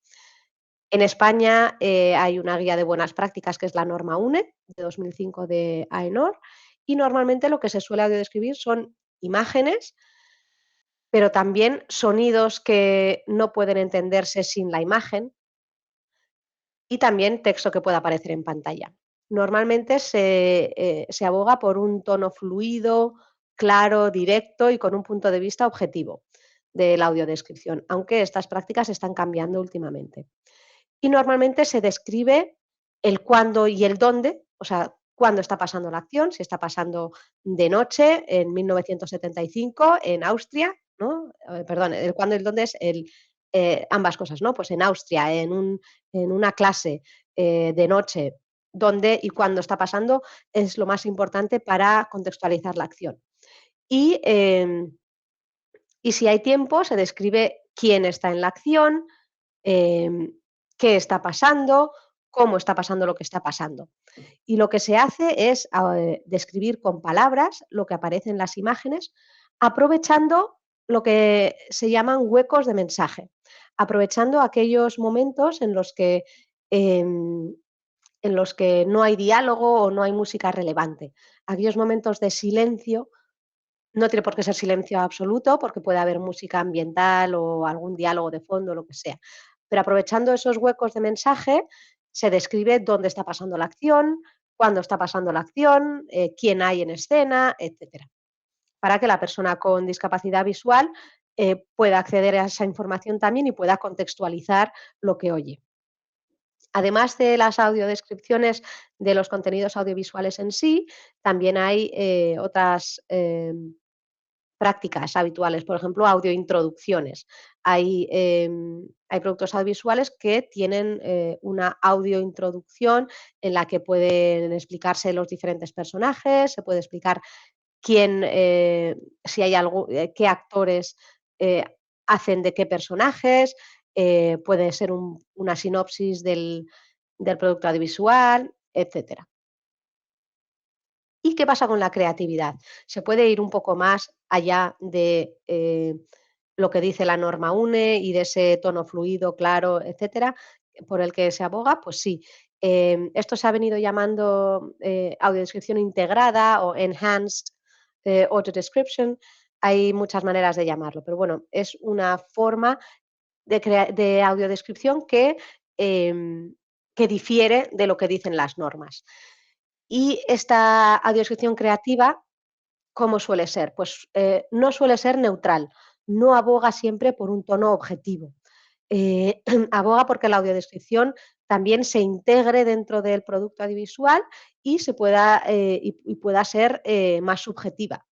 En España hay una guía de buenas prácticas que es la norma UNE de 2005 de AENOR y normalmente lo que se suele audiodescribir son imágenes, pero también sonidos que no pueden entenderse sin la imagen y también texto que pueda aparecer en pantalla. Normalmente se aboga por un tono fluido, claro, directo y con un punto de vista objetivo de la audiodescripción, aunque estas prácticas están cambiando últimamente. Y normalmente se describe el cuándo y el dónde, o sea, cuándo está pasando la acción, si está pasando de noche en 1975 en Austria, ¿no? Perdón, el cuándo y el dónde es ambas cosas, ¿no? Pues en Austria, en una clase de noche, dónde y cuándo está pasando es lo más importante para contextualizar la acción. Y, y si hay tiempo, se describe quién está en la acción, em, qué está pasando, cómo está pasando lo que está pasando. Y lo que se hace es describir con palabras lo que aparece en las imágenes, aprovechando lo que se llaman huecos de mensaje, aprovechando aquellos momentos em, en los que no hay diálogo o no hay música relevante, aquellos momentos de silencio. No tiene por qué ser silencio absoluto, porque puede haber música ambiental o algún diálogo de fondo, lo que sea. Pero aprovechando esos huecos de mensaje, se describe dónde está pasando la acción, cuándo está pasando la acción, quién hay en escena, etcétera, para que la persona con discapacidad visual pueda acceder a esa información también y pueda contextualizar lo que oye. Además de las audiodescripciones de los contenidos audiovisuales en sí, también hay otras prácticas habituales, por ejemplo, audiointroducciones. Hay productos audiovisuales que tienen una audiointroducción en la que pueden explicarse los diferentes personajes, se puede explicar quién, si hay algo, qué actores eh, hacen de qué personajes, puede ser una sinopsis del producto audiovisual, etcétera. ¿Y qué pasa con la creatividad? Se puede ir un poco más allá de lo que dice la norma UNE y de ese tono fluido, claro, etcétera, por el que se aboga, pues sí. Esto se ha venido llamando audiodescripción integrada o enhanced audio description. Hay muchas maneras de llamarlo, pero bueno, es una forma de audiodescripción que difiere de lo que dicen las normas. Y esta audiodescripción creativa, ¿cómo suele ser? Pues no suele ser neutral, no aboga siempre por un tono objetivo. Aboga porque la audiodescripción también se integre dentro del producto audiovisual y pueda ser más subjetiva.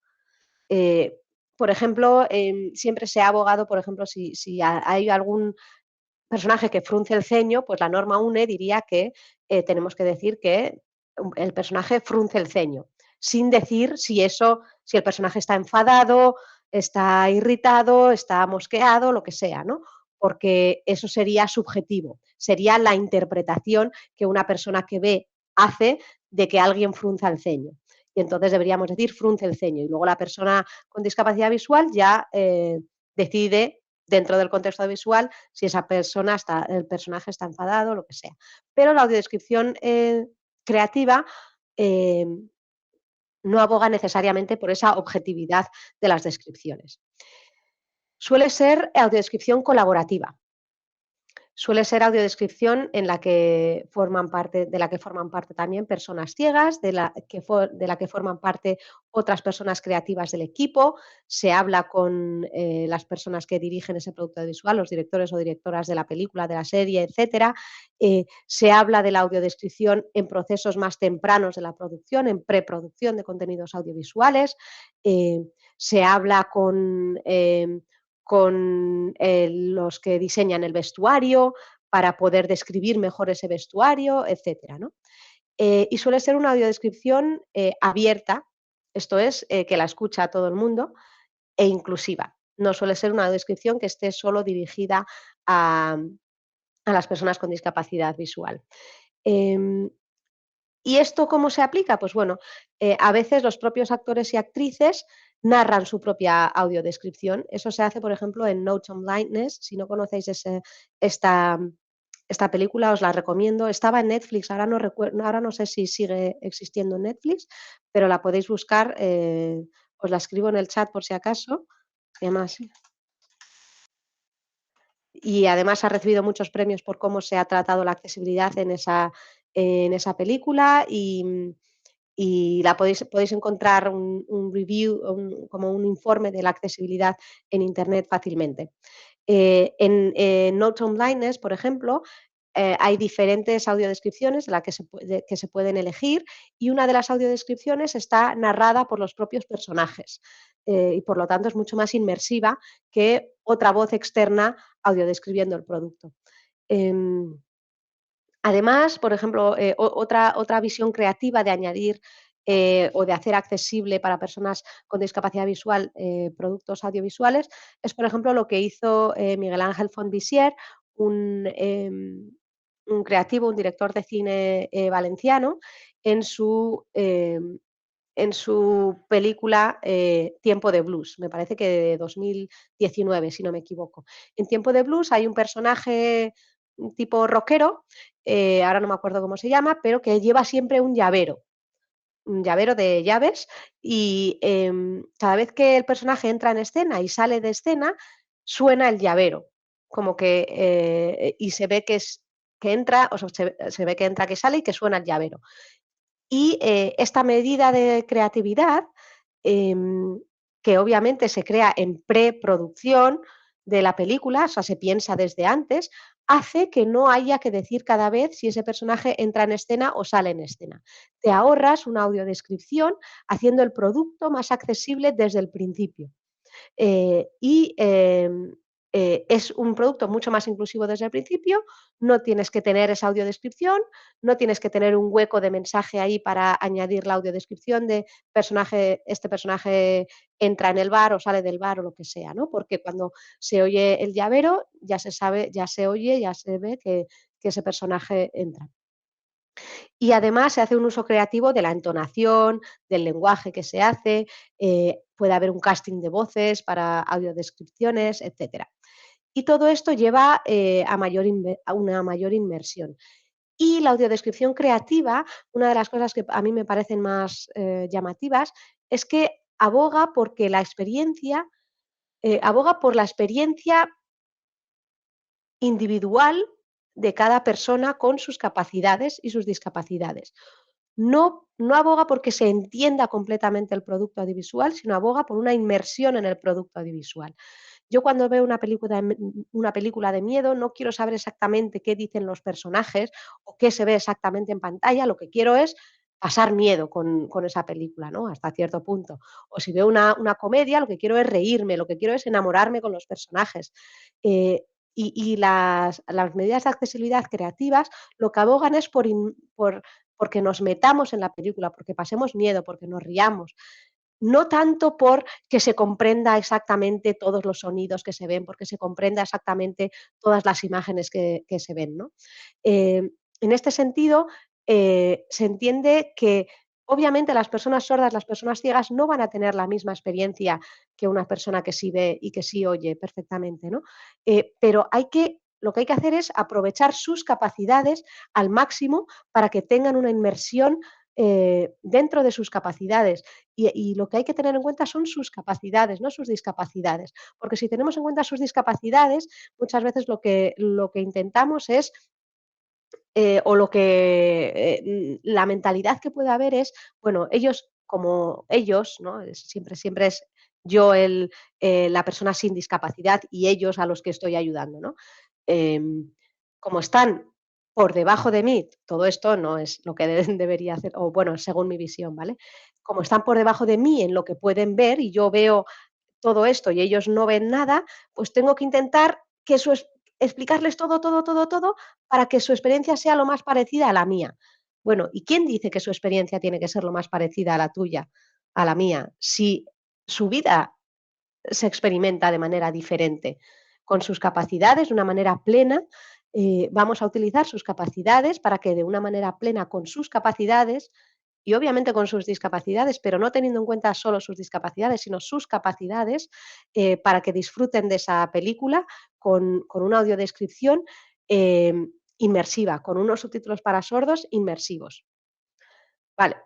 Por ejemplo, siempre se ha abogado, por ejemplo, si hay algún personaje que frunce el ceño, pues la norma UNE diría que tenemos que decir que el personaje frunce el ceño, sin decir si el personaje está enfadado, está irritado, está mosqueado, lo que sea, ¿no? Porque eso sería subjetivo, sería la interpretación que una persona que ve hace de que alguien frunza el ceño. Y entonces deberíamos decir frunce el ceño. Y luego la persona con discapacidad visual ya decide dentro del contexto visual si el personaje está enfadado, lo que sea. Pero la audiodescripción creativa no aboga necesariamente por esa objetividad de las descripciones. Suele ser audiodescripción colaborativa. Suele ser audiodescripción de la que forman parte también personas ciegas, de la que forman parte otras personas creativas del equipo. Se habla con las personas que dirigen ese producto visual, los directores o directoras de la película, de la serie, etcétera. Se habla de la audiodescripción en procesos más tempranos de la producción, en preproducción de contenidos audiovisuales. Se habla con los que diseñan el vestuario para poder describir mejor ese vestuario, etcétera, ¿no? Y suele ser una audiodescripción abierta, esto es, que la escucha todo el mundo, e inclusiva. No suele ser una audiodescripción que esté solo dirigida a las personas con discapacidad visual. ¿Y esto cómo se aplica? Pues bueno, a veces los propios actores y actrices narran su propia audiodescripción. Eso se hace, por ejemplo, en Notes on Blindness. Si no conocéis esta, esta película, os la recomiendo. Estaba en Netflix, ahora no sé si sigue existiendo en Netflix, pero la podéis buscar. Os la escribo en el chat por si acaso. Y además ha recibido muchos premios por cómo se ha tratado la accesibilidad en esa película y podéis encontrar un review, como un informe de la accesibilidad en Internet fácilmente. En Notes on Blindness, por ejemplo, hay diferentes audiodescripciones que se pueden elegir y una de las audiodescripciones está narrada por los propios personajes y por lo tanto es mucho más inmersiva que otra voz externa audiodescribiendo el producto. Además, por ejemplo, otra visión creativa de añadir o de hacer accesible para personas con discapacidad visual productos audiovisuales es, por ejemplo, lo que hizo Miguel Ángel Fontvissier, un creativo, un director de cine valenciano, en su, en su película Tiempo de Blues, me parece que de 2019, si no me equivoco. En Tiempo de Blues hay un personaje tipo rockero, ahora no me acuerdo cómo se llama, pero que lleva siempre un llavero de llaves y cada vez que el personaje entra en escena y sale de escena, suena el llavero, como que y se ve que entra, o sea, se ve que entra, que sale y que suena el llavero. Y esta medida de creatividad, que obviamente se crea en preproducción de la película, o sea, se piensa desde antes, hace que no haya que decir cada vez si ese personaje entra en escena o sale en escena. Te ahorras una audiodescripción haciendo el producto más accesible desde el principio. Es un producto mucho más inclusivo desde el principio, no tienes que tener esa audiodescripción, no tienes que tener un hueco de mensaje ahí para añadir la audiodescripción de este personaje entra en el bar o sale del bar o lo que sea, ¿no? Porque cuando se oye el llavero ya se sabe, ya se oye, ya se ve que ese personaje entra. Y además se hace un uso creativo de la entonación, del lenguaje que se hace. puede haber un casting de voces para audiodescripciones, etcétera. Y todo esto lleva a una mayor inmersión. Y la audiodescripción creativa, una de las cosas que a mí me parecen más llamativas, es que aboga por la experiencia individual de cada persona con sus capacidades y sus discapacidades. No aboga porque se entienda completamente el producto audiovisual, sino aboga por una inmersión en el producto audiovisual. Yo cuando veo una película de miedo no quiero saber exactamente qué dicen los personajes o qué se ve exactamente en pantalla, lo que quiero es pasar miedo con esa película, ¿no? Hasta cierto punto. O si veo una comedia, lo que quiero es reírme, lo que quiero es enamorarme con los personajes. Y las medidas de accesibilidad creativas lo que abogan es porque nos metamos en la película, porque pasemos miedo, porque nos riamos. No tanto por que se comprenda exactamente todos los sonidos que se ven, porque se comprenda exactamente todas las imágenes que se ven, ¿no? En este sentido, se entiende que obviamente las personas sordas, las personas ciegas no van a tener la misma experiencia que una persona que sí ve y que sí oye perfectamente, ¿no? Pero lo que hay que hacer es aprovechar sus capacidades al máximo para que tengan una inmersión dentro de sus capacidades. Y lo que hay que tener en cuenta son sus capacidades, no sus discapacidades. Porque si tenemos en cuenta sus discapacidades, muchas veces lo que intentamos es o lo que la mentalidad que puede haber es, bueno, ellos como ellos, ¿no? Siempre es yo la persona sin discapacidad y ellos a los que estoy ayudando, ¿no? Como están por debajo de mí, todo esto no es lo que debería hacer, o bueno, según mi visión, ¿vale? Como están por debajo de mí en lo que pueden ver y yo veo todo esto y ellos no ven nada, pues tengo que intentar que explicarles todo, todo, todo, todo, para que su experiencia sea lo más parecida a la mía. Bueno, ¿y quién dice que su experiencia tiene que ser lo más parecida a la tuya, a la mía? Si su vida se experimenta de manera diferente, con sus capacidades, de una manera plena, vamos a utilizar sus capacidades para que de una manera plena con sus capacidades y obviamente con sus discapacidades, pero no teniendo en cuenta solo sus discapacidades, sino sus capacidades, para que disfruten de esa película con una audiodescripción eh, inmersiva, con unos subtítulos para sordos inmersivos. Vale,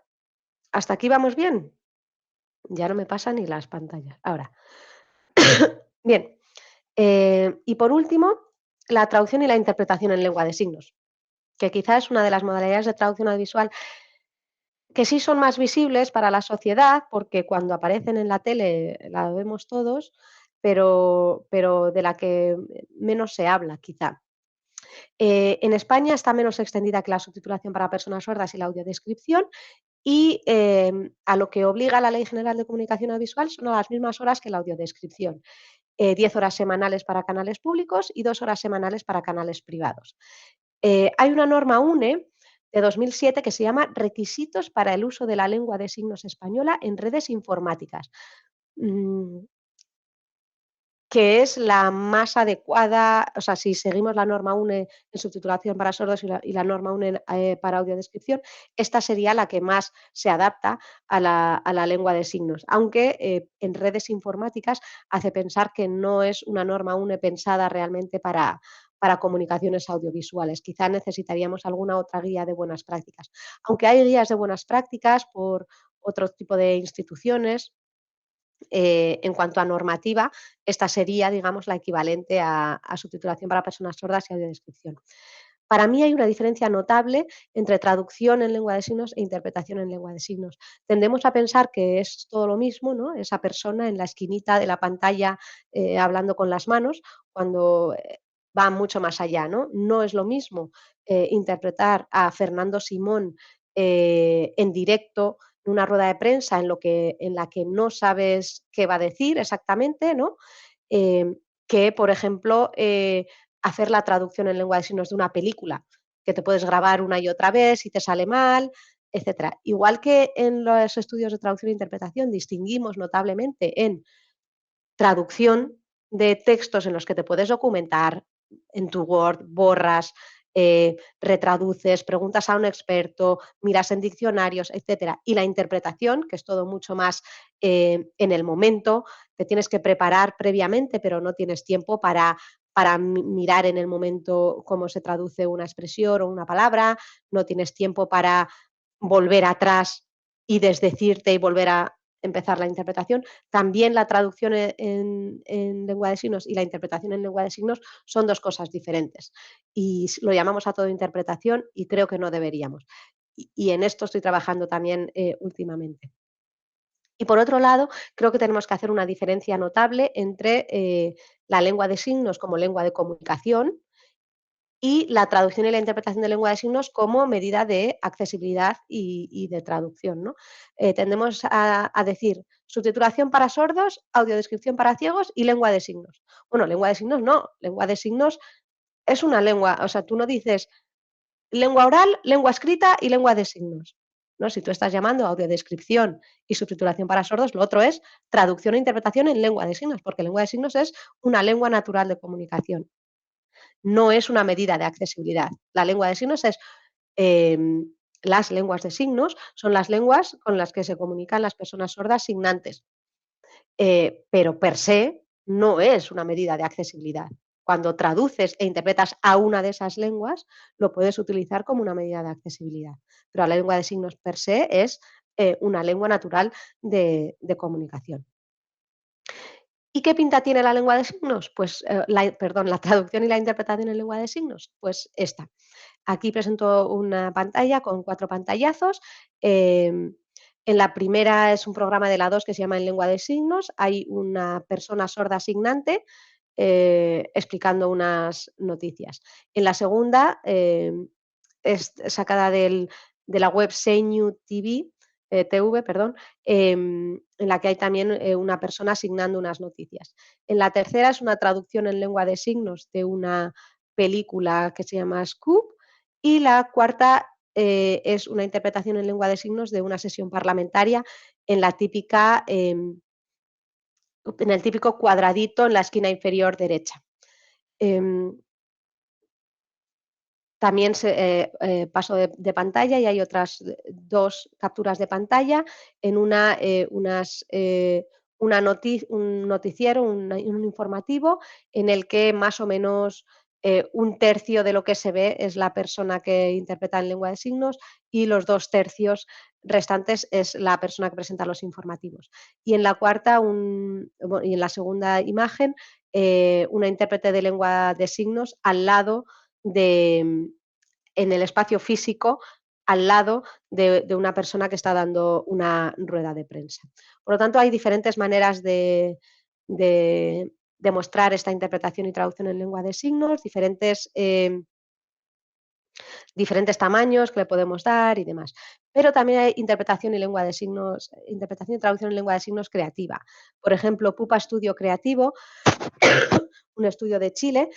¿hasta aquí vamos bien? Ya no me pasan ni las pantallas. Ahora, bien, y por último, la traducción y la interpretación en lengua de signos, que quizás es una de las modalidades de traducción audiovisual que sí son más visibles para la sociedad, porque cuando aparecen en la tele la vemos todos, pero de la que menos se habla, quizá. En España está menos extendida que la subtitulación para personas sordas y la audiodescripción, y a lo que obliga la Ley General de Comunicación Audiovisual son a las mismas horas que la audiodescripción. 10 horas semanales para canales públicos y 2 horas semanales para canales privados. Hay una norma UNE de 2007 que se llama Requisitos para el uso de la lengua de signos española en redes informáticas, mm, que es la más adecuada, o sea, si seguimos la norma UNE en subtitulación para sordos y la norma UNE para audiodescripción, esta sería la que más se adapta a la lengua de signos, aunque en redes informáticas hace pensar que no es una norma UNE pensada realmente para comunicaciones audiovisuales. Quizá necesitaríamos alguna otra guía de buenas prácticas, aunque hay guías de buenas prácticas por otro tipo de instituciones. En cuanto a normativa, esta sería, digamos, la equivalente a subtitulación para personas sordas y audiodescripción. Para mí hay una diferencia notable entre traducción en lengua de signos e interpretación en lengua de signos. Tendemos a pensar que es todo lo mismo, ¿no? Esa persona en la esquinita de la pantalla hablando con las manos, cuando va mucho más allá, ¿no? No es lo mismo interpretar a Fernando Simón en directo en una rueda de prensa en la que no sabes qué va a decir exactamente, ¿no? Eh, que, por ejemplo, hacer la traducción en lengua de signos de una película, que te puedes grabar una y otra vez y te sale mal, etcétera. Igual que en los estudios de traducción e interpretación distinguimos notablemente en traducción de textos en los que te puedes documentar, en tu Word, borras, retraduces, preguntas a un experto, miras en diccionarios, etcétera. Y la interpretación, que es todo mucho más en el momento, te tienes que preparar previamente, pero no tienes tiempo para mirar en el momento cómo se traduce una expresión o una palabra, no tienes tiempo para volver atrás y desdecirte y volver a empezar la interpretación. También la traducción en lengua de signos y la interpretación en lengua de signos son dos cosas diferentes. Y lo llamamos a todo interpretación y creo que no deberíamos. Y en esto estoy trabajando también últimamente. Y por otro lado, creo que tenemos que hacer una diferencia notable entre la lengua de signos como lengua de comunicación y la traducción y la interpretación de lengua de signos como medida de accesibilidad y de traducción, ¿no? Tendemos a decir subtitulación para sordos, audiodescripción para ciegos y lengua de signos. Bueno, lengua de signos no, lengua de signos es una lengua, o sea, tú no dices lengua oral, lengua escrita y lengua de signos, ¿no? Si tú estás llamando a audiodescripción y subtitulación para sordos, lo otro es traducción e interpretación en lengua de signos, porque lengua de signos es una lengua natural de comunicación, no es una medida de accesibilidad. La lengua de signos es, las lenguas de signos son las lenguas con las que se comunican las personas sordas signantes, pero per se no es una medida de accesibilidad. Cuando traduces e interpretas a una de esas lenguas, lo puedes utilizar como una medida de accesibilidad, pero la lengua de signos per se es una lengua natural de comunicación. ¿Y qué pinta tiene la lengua de signos? Pues, la traducción y la interpretación en lengua de signos, pues esta. Aquí presento una pantalla con 4 pantallazos. En la primera es un programa de la 2 que se llama En lengua de signos. Hay una persona sorda signante explicando unas noticias. En la segunda es sacada de la web Seiyu TV, perdón, en la que hay también una persona asignando unas noticias. En la tercera es una traducción en lengua de signos de una película que se llama Scoop y la cuarta es una interpretación en lengua de signos de una sesión parlamentaria en la típica, en el típico cuadradito en la esquina inferior derecha. Em, También paso de pantalla y hay otras 2 capturas de pantalla. En una, un noticiero, un informativo en el que más o menos un tercio de lo que se ve es la persona que interpreta en lengua de signos y los 2 tercios restantes es la persona que presenta los informativos. Y en la cuarta, y en la segunda imagen, una intérprete de lengua de signos al lado de, en el espacio físico al lado de una persona que está dando una rueda de prensa. Por lo tanto, hay diferentes maneras de mostrar esta interpretación y traducción en lengua de signos, diferentes tamaños que le podemos dar y demás. Pero también hay interpretación y lengua de signos, interpretación y traducción en lengua de signos creativa. Por ejemplo, Pupa Estudio Creativo, un estudio de Chile,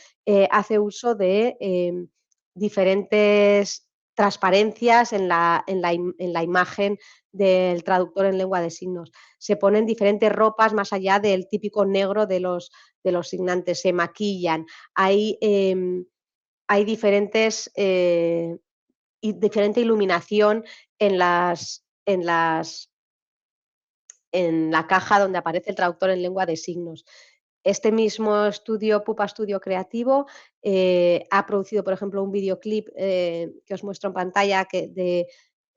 hace uso de diferentes transparencias en la imagen del traductor en lengua de signos. Se ponen diferentes ropas más allá del típico negro de los signantes, se maquillan. Hay diferente iluminación en la caja donde aparece el traductor en lengua de signos. Este mismo estudio, Pupa Estudio Creativo, ha producido, por ejemplo, un videoclip que os muestro en pantalla de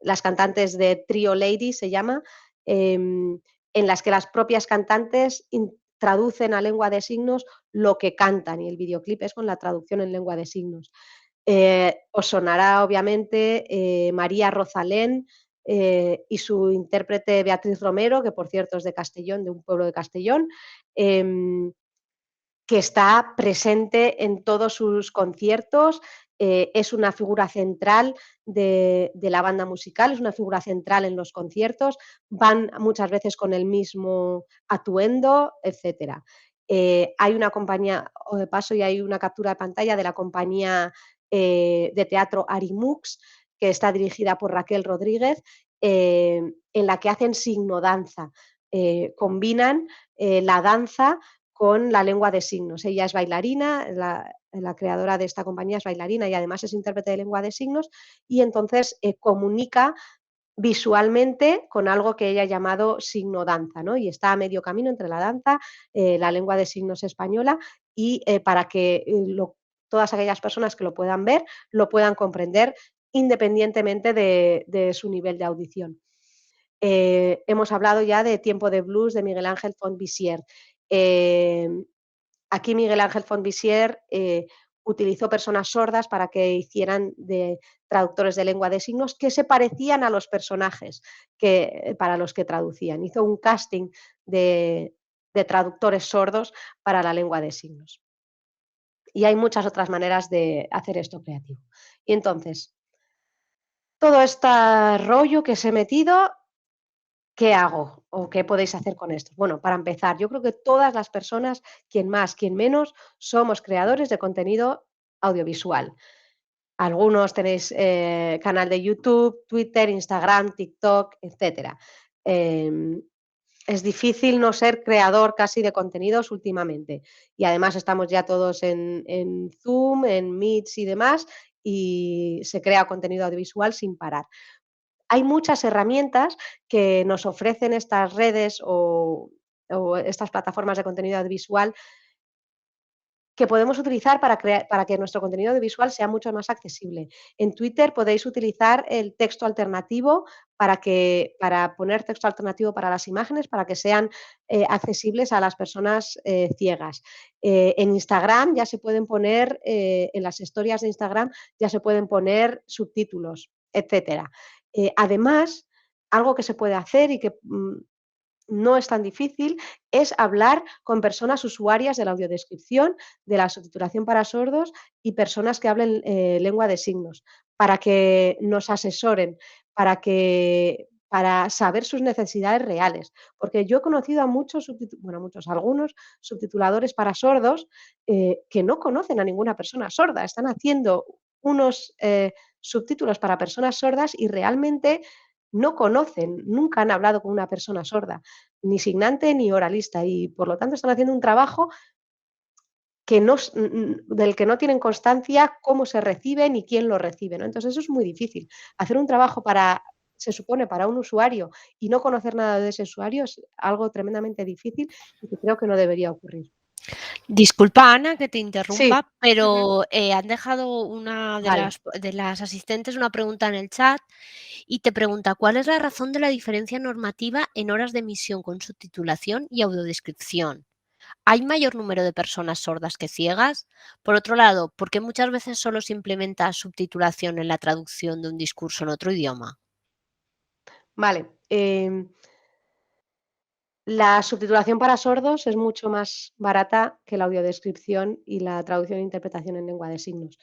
las cantantes de Trio Lady, se llama, en las que las propias cantantes traducen a lengua de signos lo que cantan y el videoclip es con la traducción en lengua de signos. Os sonará obviamente María Rosalén y su intérprete Beatriz Romero, que por cierto es de Castellón, de un pueblo de Castellón, que está presente en todos sus conciertos, es una figura central de la banda musical, es una figura central en los conciertos, van muchas veces con el mismo atuendo, etcétera. Hay una compañía, o de paso, y hay una captura de pantalla de la compañía de teatro Arimux, que está dirigida por Raquel Rodríguez, en la que hacen signodanza. Combinan la danza con la lengua de signos. Ella es bailarina, la creadora de esta compañía es bailarina y además es intérprete de lengua de signos, y entonces comunica visualmente con algo que ella ha llamado signo danza, ¿no? Y está a medio camino entre la danza, la lengua de signos española, y para que todas aquellas personas que lo puedan ver lo puedan comprender independientemente de su nivel de audición. Hemos hablado ya de Tiempo de Blues de Miguel Ángel Fontvissier. Aquí Miguel Ángel Fontvissier utilizó personas sordas para que hicieran de traductores de lengua de signos que se parecían a los personajes para los que traducían. Hizo un casting de traductores sordos para la lengua de signos. Y hay muchas otras maneras de hacer esto creativo. Y entonces, todo este rollo que os he metido, ¿qué hago? ¿O qué podéis hacer con esto? Bueno, para empezar, yo creo que todas las personas, quien más, quien menos, somos creadores de contenido audiovisual. Algunos tenéis canal de YouTube, Twitter, Instagram, TikTok, etc. Es difícil no ser creador casi de contenidos últimamente. Y además estamos ya todos en Zoom, en Meets y demás, y se crea contenido audiovisual sin parar. Hay muchas herramientas que nos ofrecen estas redes o estas plataformas de contenido audiovisual que podemos utilizar para que nuestro contenido audiovisual sea mucho más accesible. En Twitter podéis utilizar el texto alternativo para poner texto alternativo para las imágenes, para que sean accesibles a las personas ciegas. En Instagram ya se pueden poner, en las historias de Instagram ya se pueden poner subtítulos, etcétera. Además, algo que se puede hacer y que no es tan difícil, es hablar con personas usuarias de la audiodescripción, de la subtitulación para sordos y personas que hablen lengua de signos, para que nos asesoren, para saber sus necesidades reales. Porque yo he conocido a algunos subtituladores para sordos que no conocen a ninguna persona sorda, están haciendo unos subtítulos para personas sordas y realmente no conocen, nunca han hablado con una persona sorda, ni signante ni oralista, y por lo tanto están haciendo un trabajo del que no tienen constancia cómo se recibe ni quién lo recibe, ¿no? Entonces eso es muy difícil. Hacer un trabajo se supone, para un usuario y no conocer nada de ese usuario es algo tremendamente difícil y que creo que no debería ocurrir. Disculpa, Ana, que te Sí, interrumpa, pero han dejado una vale. de las asistentes una pregunta en el chat y te pregunta, ¿cuál es la razón de la diferencia normativa en horas de emisión con subtitulación y audiodescripción? ¿Hay mayor número de personas sordas que ciegas? Por otro lado, ¿por qué muchas veces solo se implementa subtitulación en la traducción de un discurso en otro idioma? Vale. La subtitulación para sordos es mucho más barata que la audiodescripción y la traducción e interpretación en lengua de signos.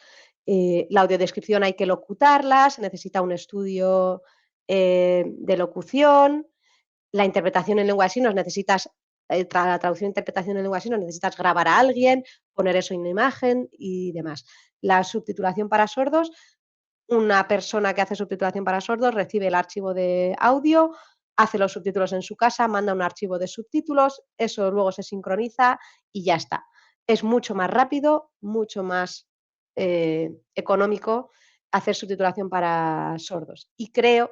La audiodescripción hay que locutarla, se necesita un estudio de locución. La interpretación en lengua de signos necesitas, la traducción e interpretación en lengua de signos necesitas grabar a alguien, poner eso en imagen y demás. La subtitulación para sordos, una persona que hace subtitulación para sordos recibe el archivo de audio, hace los subtítulos en su casa, manda un archivo de subtítulos, eso luego se sincroniza y ya está. Es mucho más rápido, mucho más económico hacer subtitulación para sordos. Y creo,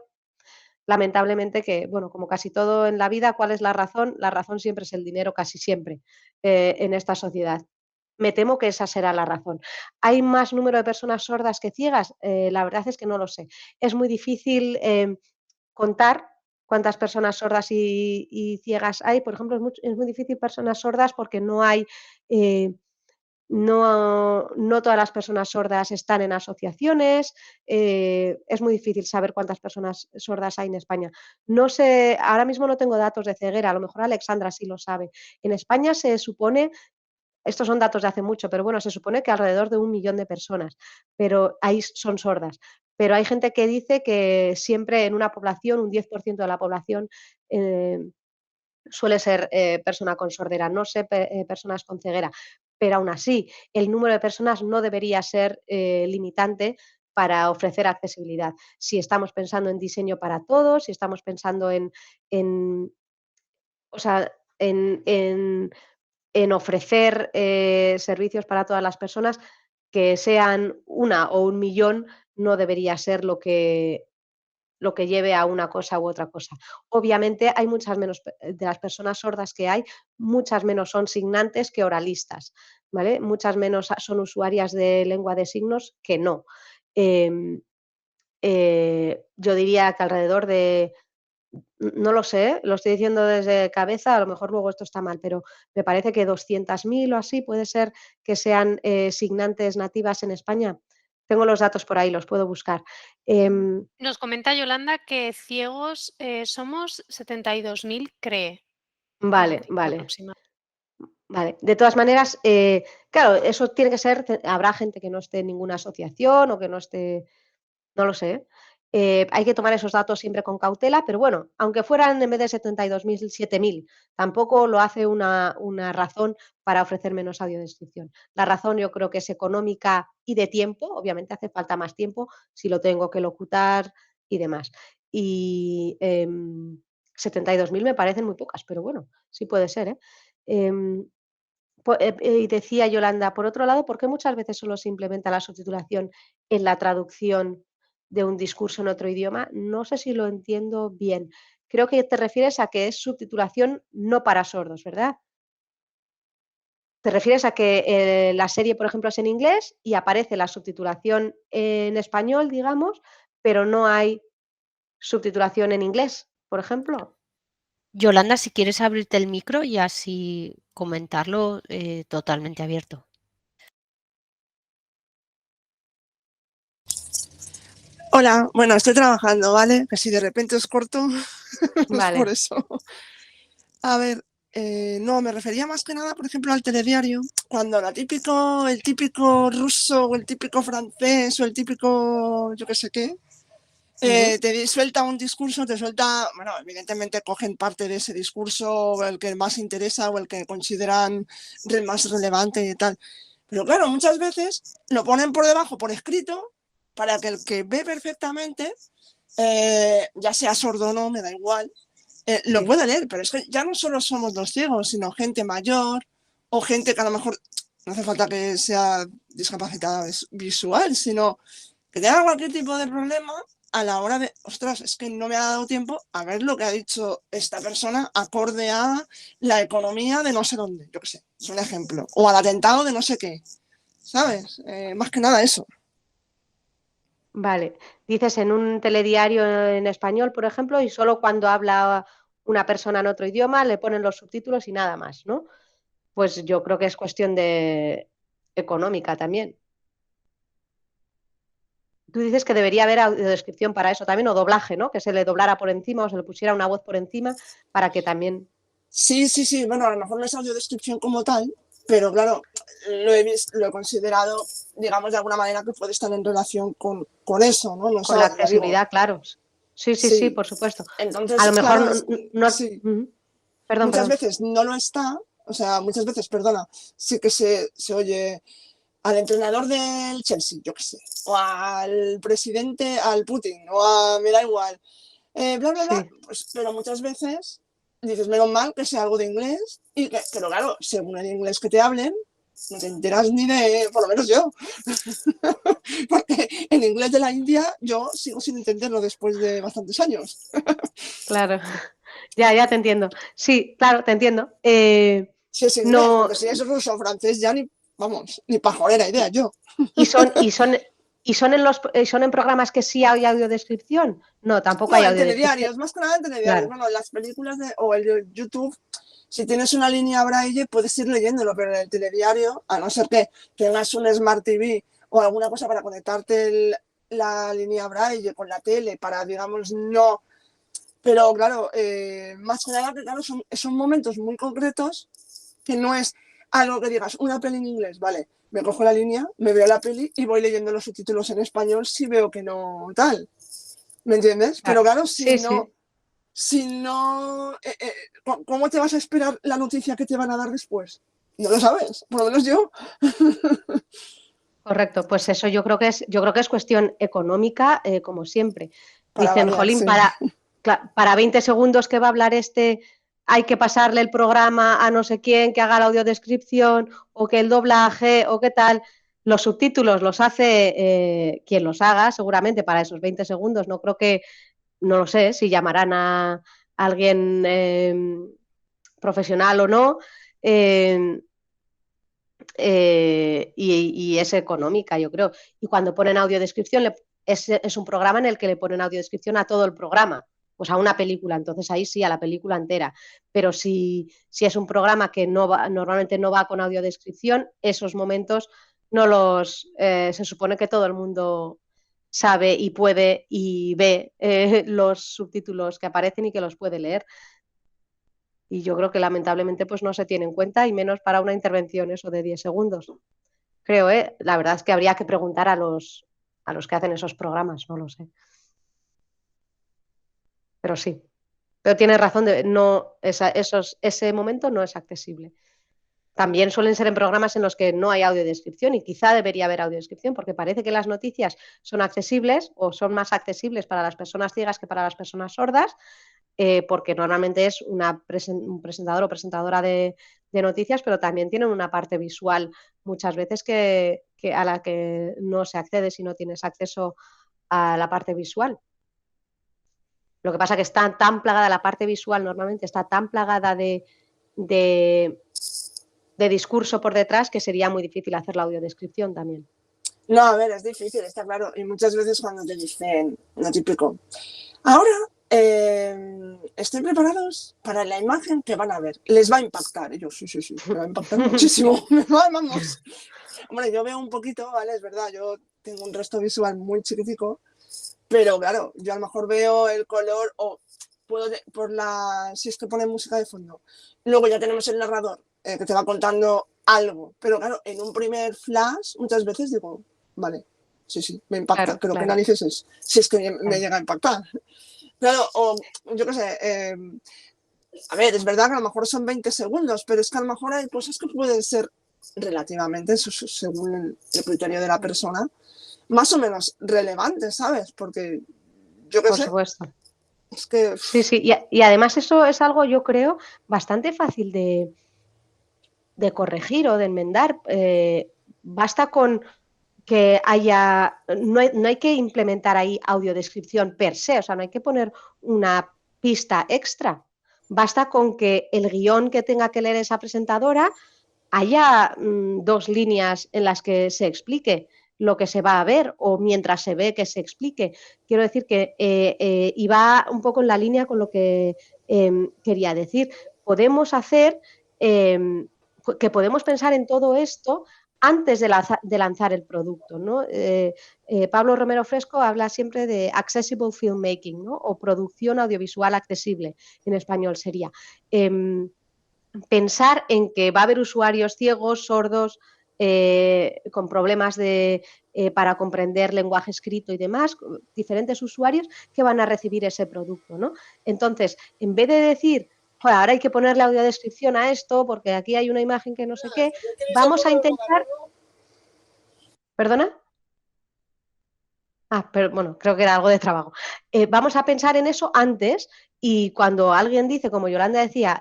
lamentablemente, que, bueno, como casi todo en la vida, ¿cuál es la razón? La razón siempre es el dinero, casi siempre, en esta sociedad. Me temo que esa será la razón. ¿Hay más número de personas sordas que ciegas? La verdad es que no lo sé. Es muy difícil contar cuántas personas sordas y ciegas hay. Por ejemplo, es muy difícil personas sordas porque no hay, no todas las personas sordas están en asociaciones. Es muy difícil saber cuántas personas sordas hay en España. No sé, ahora mismo no tengo datos de ceguera, a lo mejor Alexandra sí lo sabe. En España se supone, estos son datos de hace mucho, pero bueno, se supone que alrededor de 1 millón de personas, pero ahí son sordas. Pero hay gente que dice que siempre en una población, un 10% de la población suele ser persona con sordera, no sé, personas con ceguera, pero aún así el número de personas no debería ser limitante para ofrecer accesibilidad. Si estamos pensando en diseño para todos, si estamos pensando en o sea, en en ofrecer servicios para todas las personas, que sean 1 o 1 millón no debería ser lo que lleve a una cosa u otra cosa. Obviamente hay muchas menos, de las personas sordas que hay, muchas menos son signantes que oralistas, ¿vale? Muchas menos son usuarias de lengua de signos que no. Yo diría que alrededor de, no lo sé, lo estoy diciendo desde cabeza, a lo mejor luego esto está mal, pero me parece que 200.000 o así puede ser que sean signantes nativas en España. Tengo los datos por ahí, los puedo buscar. Nos comenta Yolanda que ciegos somos 72.000, cree. Vale, vale. Vale, de todas maneras, claro, eso tiene que ser, habrá gente que no esté en ninguna asociación o que no esté, no lo sé. Hay que tomar esos datos siempre con cautela, pero bueno, aunque fueran en vez de 72.000, 7.000, tampoco lo hace una razón para ofrecer menos audiodescripción. La razón yo creo que es económica y de tiempo, obviamente hace falta más tiempo si lo tengo que locutar y demás. Y 72.000 me parecen muy pocas, pero bueno, sí puede ser, ¿eh? Y decía Yolanda, por otro lado, ¿por qué muchas veces solo se implementa la subtitulación en la traducción de un discurso en otro idioma? No sé si lo entiendo bien. Creo que te refieres a que es subtitulación no para sordos, ¿verdad? ¿Te refieres a que la serie, por ejemplo, es en inglés y aparece la subtitulación en español, digamos, pero no hay subtitulación en inglés, por ejemplo? Yolanda, si quieres abrirte el micro y así comentarlo totalmente abierto. Hola, bueno, estoy trabajando, ¿vale? Que si de repente os corto, es por eso. A ver, no, me refería más que nada, por ejemplo, al telediario, cuando el típico ruso o el típico francés o el típico yo qué sé qué, te suelta un discurso, bueno, evidentemente cogen parte de ese discurso, el que más interesa o el que consideran más relevante y tal. Pero claro, muchas veces lo ponen por debajo, por escrito, para que el que ve perfectamente, ya sea sordo o no, me da igual, lo pueda leer. Pero es que ya no solo somos los ciegos, sino gente mayor o gente que a lo mejor no hace falta que sea discapacitada visual, sino que tenga cualquier tipo de problema a la hora de, ostras, es que no me ha dado tiempo a ver lo que ha dicho esta persona acorde a la economía de no sé dónde, yo qué sé, es un ejemplo, o al atentado de no sé qué, ¿sabes? Más que nada eso. Vale, dices en un telediario en español, por ejemplo, y solo cuando habla una persona en otro idioma le ponen los subtítulos y nada más, ¿no? Pues yo creo que es cuestión de económica también. Tú dices que debería haber audiodescripción para eso también, o doblaje, ¿no? Que se le doblara por encima o se le pusiera una voz por encima para que también... Sí, bueno, a lo mejor no es audiodescripción como tal, pero claro, lo he considerado, digamos, de alguna manera que puede estar en relación con eso, ¿no? Con la accesibilidad, claro. Sí, por supuesto. Entonces, a lo mejor claro, no... Sí. Perdón, muchas veces no lo está, o sea, muchas veces, perdona, sí que se oye al entrenador del Chelsea, yo qué sé, o al presidente, al Putin, o a, me da igual, bla, bla, bla, pues, pero muchas veces dices, menos mal que sea algo de inglés, pero claro, según el inglés que te hablen, no te enteras ni de, por lo menos yo, porque el inglés de la India yo sigo sin entenderlo después de bastantes años. Claro, ya te entiendo. Sí, claro, te entiendo. Si es inglés, no... porque si es ruso o francés ya ni, vamos, ni pajolera idea yo. ¿Y son en programas que sí hay audiodescripción? No, tampoco hay No, en audiodescripción. telediarios, más que nada en telediarios. Claro. Bueno, en las películas o el YouTube, si tienes una línea braille puedes ir leyéndolo, pero en el telediario, a no ser que tengas un Smart TV o alguna cosa para conectarte la línea braille con la tele, para, digamos, no... Pero claro, más que nada que claro, son momentos muy concretos que no es algo que digas, una peli en inglés, vale, me cojo la línea, me veo la peli y voy leyendo los subtítulos en español si veo que no tal. ¿Me entiendes? Pero claro, si no, ¿cómo te vas a esperar la noticia que te van a dar después? No lo sabes, por lo menos yo. Correcto, pues eso yo creo que es cuestión económica, como siempre. Para Dicen, variar, jolín, sí. para 20 segundos que va a hablar este, hay que pasarle el programa a no sé quién que haga la audiodescripción o que el doblaje o qué tal. Los subtítulos los hace quien los haga, seguramente para esos 20 segundos. No creo que, no lo sé, si llamarán a alguien profesional o no. Y es económica, yo creo. Y cuando ponen audiodescripción, es un programa en el que le ponen audiodescripción a todo el programa, pues a una película, entonces ahí sí, a la película entera. Pero si es un programa que normalmente no va con audiodescripción, esos momentos no los... se supone que todo el mundo sabe y puede y ve los subtítulos que aparecen y que los puede leer. Y yo creo que lamentablemente pues no se tiene en cuenta, y menos para una intervención eso de 10 segundos. Creo, la verdad es que habría que preguntar a los que hacen esos programas, no lo sé. Pero sí. Pero tienes razón, ese momento no es accesible. También suelen ser en programas en los que no hay audiodescripción, y quizá debería haber audiodescripción, porque parece que las noticias son accesibles o son más accesibles para las personas ciegas que para las personas sordas, porque normalmente es un presentador o presentadora de noticias, pero también tienen una parte visual muchas veces que a la que no se accede si no tienes acceso a la parte visual. Lo que pasa es que está tan plagada la parte visual, normalmente está tan plagada de discurso por detrás, que sería muy difícil hacer la audiodescripción también. No, a ver, es difícil, está claro. Y muchas veces cuando te dicen lo típico, ahora ¿estén preparados para la imagen que van a ver? Les va a impactar. Y yo, sí, me va a impactar muchísimo. Vamos. Hombre, yo veo un poquito, ¿vale? Es verdad, yo tengo un resto visual muy chiquitico, pero claro, yo a lo mejor veo el color o puedo, si es que pone música de fondo. Luego ya tenemos el narrador que te va contando algo, pero claro, en un primer flash muchas veces digo, vale, sí, me impacta, claro, pero claro. ¿qué narices es? Si es que me llega a impactar. Claro, o yo qué sé, a ver, es verdad que a lo mejor son 20 segundos, pero es que a lo mejor hay cosas que pueden ser relativamente, según el criterio de la persona, más o menos relevantes, ¿sabes? Porque yo qué sé. Por supuesto. Es que... Sí, y además eso es algo, yo creo, bastante fácil de corregir o de enmendar. Basta con que haya, no hay que implementar ahí audiodescripción per se, o sea, no hay que poner una pista extra. Basta con que el guión que tenga que leer esa presentadora haya 2 líneas en las que se explique lo que se va a ver, o mientras se ve que se explique. Quiero decir que, y va un poco en la línea con lo que quería decir. Podemos hacer, que podemos pensar en todo esto antes de lanzar el producto, ¿no? Pablo Romero Fresco habla siempre de accessible filmmaking, ¿no? O producción audiovisual accesible, en español sería. Pensar en que va a haber usuarios ciegos, sordos, con problemas para comprender lenguaje escrito y demás, diferentes usuarios que van a recibir ese producto, ¿no? Entonces, en vez de decir, joder, ahora hay que ponerle audiodescripción a esto porque aquí hay una imagen que no sé qué, vamos a intentar... ¿Perdona? Pero bueno, creo que era algo de trabajo. Vamos a pensar en eso antes, y cuando alguien dice, como Yolanda decía,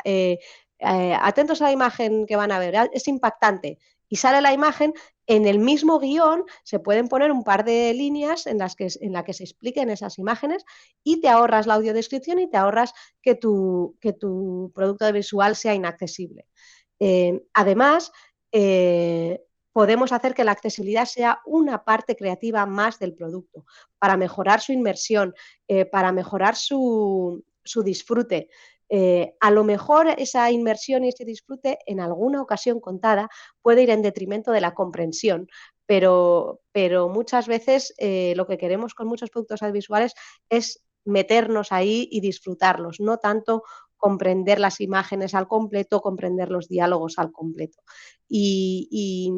atentos a la imagen que van a ver, es impactante, y sale la imagen, en el mismo guión se pueden poner un par de líneas en la que se expliquen esas imágenes, y te ahorras la audiodescripción y te ahorras que tu producto visual sea inaccesible. Además, podemos hacer que la accesibilidad sea una parte creativa más del producto, para mejorar su inmersión, para mejorar su disfrute. A lo mejor esa inmersión y ese disfrute, en alguna ocasión contada, puede ir en detrimento de la comprensión, pero muchas veces lo que queremos con muchos productos audiovisuales es meternos ahí y disfrutarlos, no tanto comprender las imágenes al completo, comprender los diálogos al completo. Y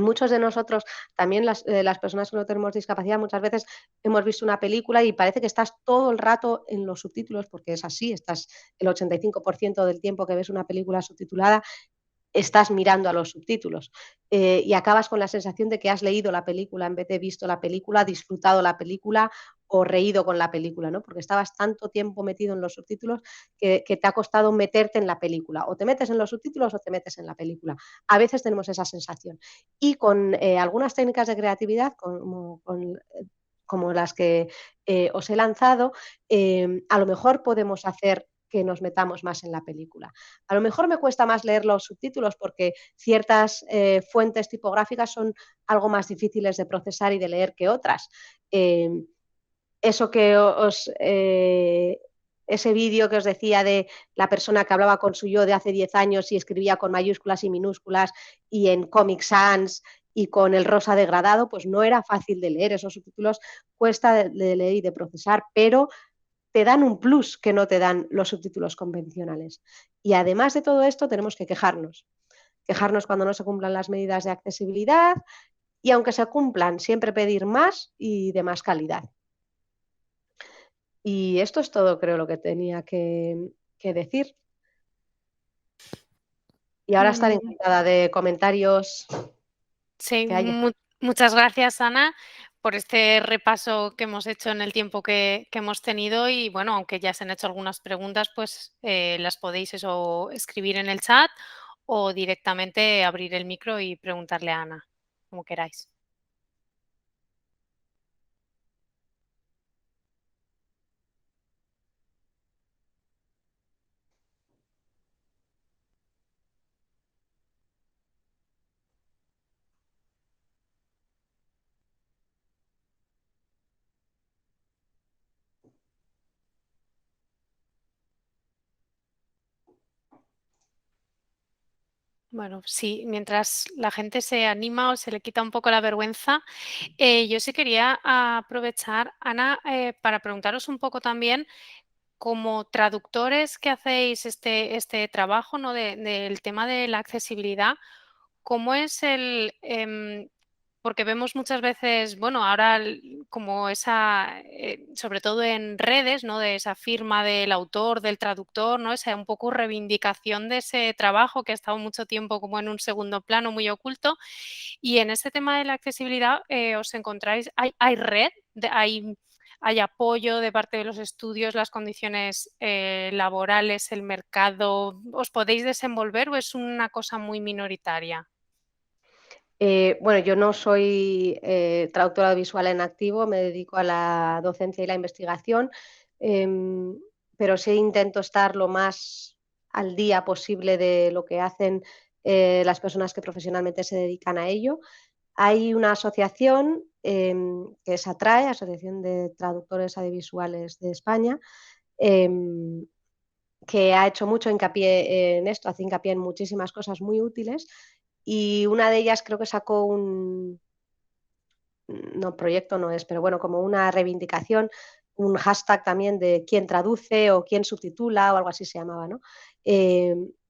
muchos de nosotros, también las personas que no tenemos discapacidad, muchas veces hemos visto una película y parece que estás todo el rato en los subtítulos, porque es así, estás el 85% del tiempo que ves una película subtitulada, estás mirando a los subtítulos y acabas con la sensación de que has leído la película en vez de visto la película, disfrutado la película o reído con la película, ¿no? Porque estabas tanto tiempo metido en los subtítulos que te ha costado meterte en la película. O te metes en los subtítulos o te metes en la película. A veces tenemos esa sensación. Y con algunas técnicas de creatividad, como las que os he lanzado, a lo mejor podemos hacer que nos metamos más en la película. A lo mejor me cuesta más leer los subtítulos porque ciertas fuentes tipográficas son algo más difíciles de procesar y de leer que otras. Eso que ese vídeo que os decía de la persona que hablaba con su yo de hace 10 años y escribía con mayúsculas y minúsculas y en Comic Sans y con el rosa degradado, pues no era fácil de leer. Esos subtítulos cuesta de leer y de procesar, pero te dan un plus que no te dan los subtítulos convencionales. Y además de todo esto, tenemos que quejarnos. Quejarnos cuando no se cumplan las medidas de accesibilidad y aunque se cumplan, siempre pedir más y de más calidad. Y esto es todo, creo, lo que tenía que decir. Y ahora estaré encantada de comentarios. Sí, muchas gracias, Ana, por este repaso que hemos hecho en el tiempo que hemos tenido y, bueno, aunque ya se han hecho algunas preguntas, pues las podéis escribir en el chat o directamente abrir el micro y preguntarle a Ana, como queráis. Bueno, sí, mientras la gente se anima o se le quita un poco la vergüenza, yo sí quería aprovechar, Ana, para preguntaros un poco también, como traductores que hacéis este trabajo, ¿no? del tema de la accesibilidad, ¿cómo es porque vemos muchas veces, bueno, ahora como esa, sobre todo en redes, ¿no? De esa firma del autor, del traductor, ¿no? Esa un poco reivindicación de ese trabajo que ha estado mucho tiempo como en un segundo plano, muy oculto. Y en este tema de la accesibilidad, ¿os encontráis, hay red, hay apoyo de parte de los estudios, las condiciones laborales, el mercado? ¿Os podéis desenvolver o es una cosa muy minoritaria? Bueno, yo no soy traductora visual en activo, me dedico a la docencia y la investigación, pero sí intento estar lo más al día posible de lo que hacen las personas que profesionalmente se dedican a ello. Hay una asociación que es ATRAE, Asociación de Traductores Audiovisuales de España, que ha hecho mucho hincapié en esto, hace hincapié en muchísimas cosas muy útiles y una de ellas creo que sacó no proyecto no es, pero bueno, como una reivindicación, un hashtag también de quién traduce o quién subtitula o algo así se llamaba, ¿no?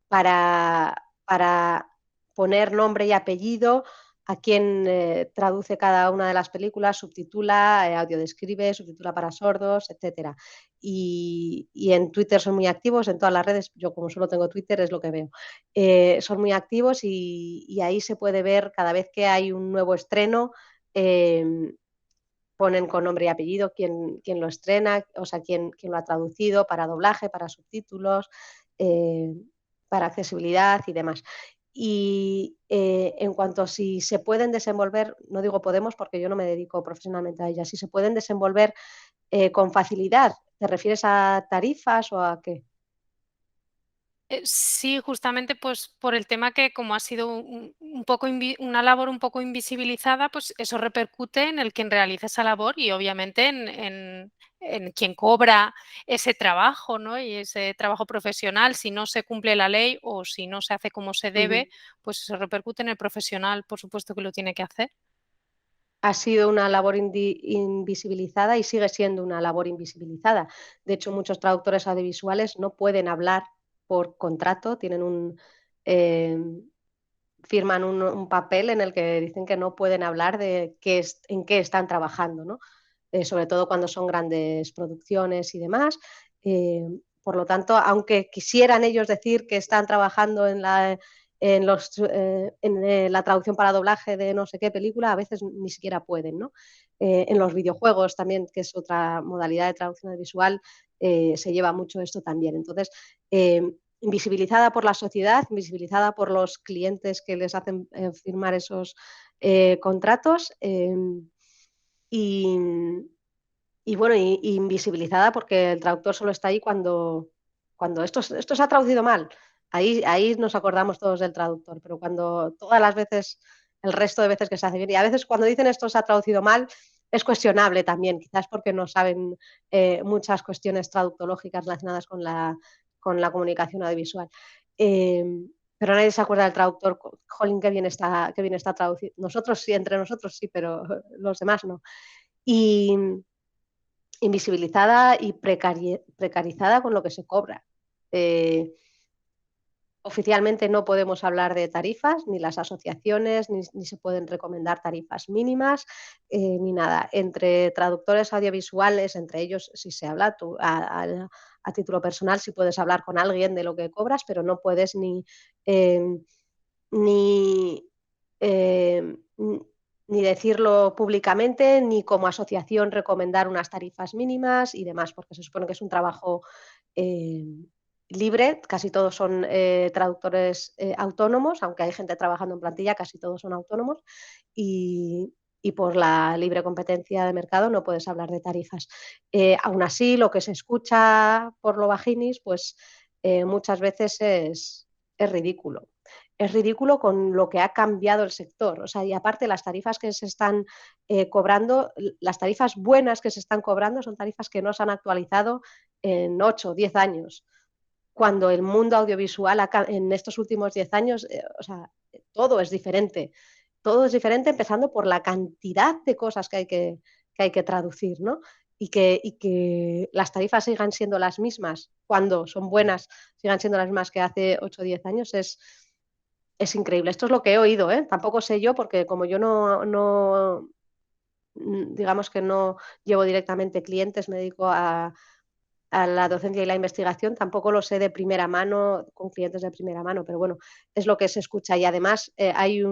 Para poner nombre y apellido a quien traduce cada una de las películas, subtitula, audiodescribe, subtitula para sordos, etcétera. Y en Twitter son muy activos, en todas las redes, yo como solo tengo Twitter es lo que veo. Son muy activos y ahí se puede ver cada vez que hay un nuevo estreno, ponen con nombre y apellido quién lo estrena, o sea, quién lo ha traducido para doblaje, para subtítulos, para accesibilidad y demás. Y en cuanto a si se pueden desenvolver, no digo podemos porque yo no me dedico profesionalmente a ellas, si se pueden desenvolver con facilidad, ¿te refieres a tarifas o a qué? Sí, justamente pues por el tema que como ha sido un poco una labor un poco invisibilizada, pues eso repercute en el quien realiza esa labor y obviamente en quien cobra ese trabajo, ¿no? Y ese trabajo profesional, si no se cumple la ley o si no se hace como se debe, pues eso repercute en el profesional, por supuesto que lo tiene que hacer. Ha sido una labor invisibilizada y sigue siendo una labor invisibilizada. De hecho, muchos traductores audiovisuales no pueden hablar por contrato, tienen firman un papel en el que dicen que no pueden hablar de en qué están trabajando, ¿no? Sobre todo cuando son grandes producciones y demás. Por lo tanto, aunque quisieran ellos decir que están trabajando en en la traducción para doblaje de no sé qué película a veces ni siquiera pueden, ¿no? En los videojuegos también, que es otra modalidad de traducción visual, se lleva mucho esto también. Entonces, invisibilizada por la sociedad, invisibilizada por los clientes que les hacen firmar esos contratos y bueno, invisibilizada porque el traductor solo está ahí cuando esto se ha traducido mal. Ahí nos acordamos todos del traductor, pero cuando todas las veces, el resto de veces que se hace bien, y a veces cuando dicen esto se ha traducido mal, es cuestionable también, quizás porque no saben muchas cuestiones traductológicas relacionadas con la comunicación audiovisual. Pero nadie se acuerda del traductor. Jolín, qué bien está traducido. Nosotros sí, entre nosotros sí, pero los demás no. Y invisibilizada y precarizada con lo que se cobra. Oficialmente no podemos hablar de tarifas, ni las asociaciones, ni se pueden recomendar tarifas mínimas, ni nada. Entre traductores audiovisuales, entre ellos, si se habla, tú a título personal, si puedes hablar con alguien de lo que cobras, pero no puedes ni decirlo públicamente, ni como asociación recomendar unas tarifas mínimas y demás, porque se supone que es un trabajo libre, casi todos son traductores autónomos, aunque hay gente trabajando en plantilla, casi todos son autónomos y por la libre competencia de mercado no puedes hablar de tarifas. Aún así, lo que se escucha por lo vaginis, pues muchas veces es ridículo. Es ridículo con lo que ha cambiado el sector. O sea, y aparte las tarifas que se están cobrando, las tarifas buenas que se están cobrando son tarifas que no se han actualizado en 8 o 10 años. Cuando el mundo audiovisual en estos últimos 10 años, o sea, todo es diferente. Todo es diferente empezando por la cantidad de cosas que hay que traducir, ¿no? Y que las tarifas sigan siendo las mismas, cuando son buenas, sigan siendo las mismas que hace 8 o 10 años, es increíble. Esto es lo que he oído, ¿eh? Tampoco sé yo, porque como yo no, digamos que no llevo directamente clientes, me dedico a la docencia y la investigación, tampoco lo sé de primera mano, con clientes de primera mano, pero bueno, es lo que se escucha. Y además es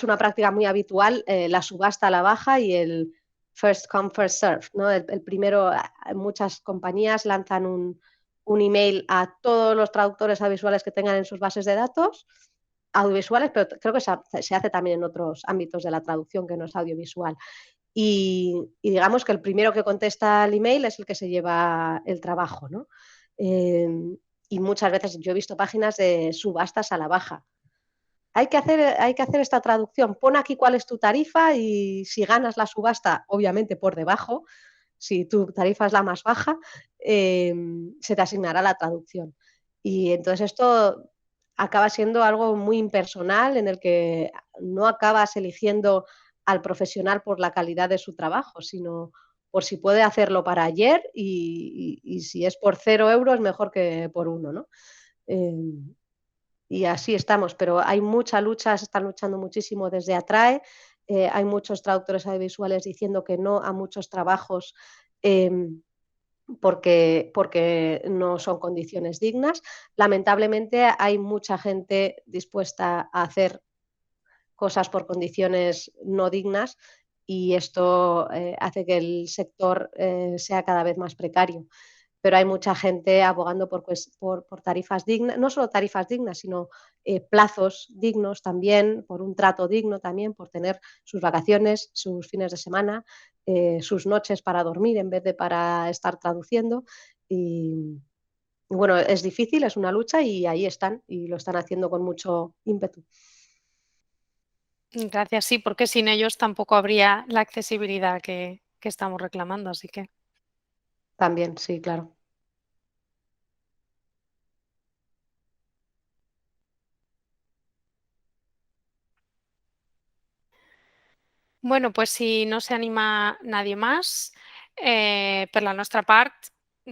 una práctica muy habitual la subasta a la baja y el first come, first serve, ¿no? El primero, muchas compañías lanzan un email a todos los traductores audiovisuales que tengan en sus bases de datos, audiovisuales, pero creo que se hace también en otros ámbitos de la traducción que no es audiovisual. Y digamos que el primero que contesta el email es el que se lleva el trabajo, ¿no? Y muchas veces yo he visto páginas de subastas a la baja. Hay que hacer esta traducción, pon aquí cuál es tu tarifa y si ganas la subasta, obviamente por debajo, si tu tarifa es la más baja, se te asignará la traducción. Y entonces esto acaba siendo algo muy impersonal en el que no acabas eligiendo al profesional por la calidad de su trabajo, sino por si puede hacerlo para ayer y si es por 0 euros, mejor que por 1, ¿no? Y así estamos, pero hay mucha lucha, se están luchando muchísimo desde Atrae, hay muchos traductores audiovisuales diciendo que no a muchos trabajos porque no son condiciones dignas. Lamentablemente hay mucha gente dispuesta a hacer cosas por condiciones no dignas y esto hace que el sector sea cada vez más precario. Pero hay mucha gente abogando por tarifas dignas, no solo tarifas dignas, sino plazos dignos también, por un trato digno también, por tener sus vacaciones, sus fines de semana, sus noches para dormir en vez de para estar traduciendo. Y bueno, es difícil, es una lucha y ahí están y lo están haciendo con mucho ímpetu. Gracias, sí, porque sin ellos tampoco habría la accesibilidad que estamos reclamando, así que. También, sí, claro. Bueno, pues si no se anima nadie más, per la nostra part,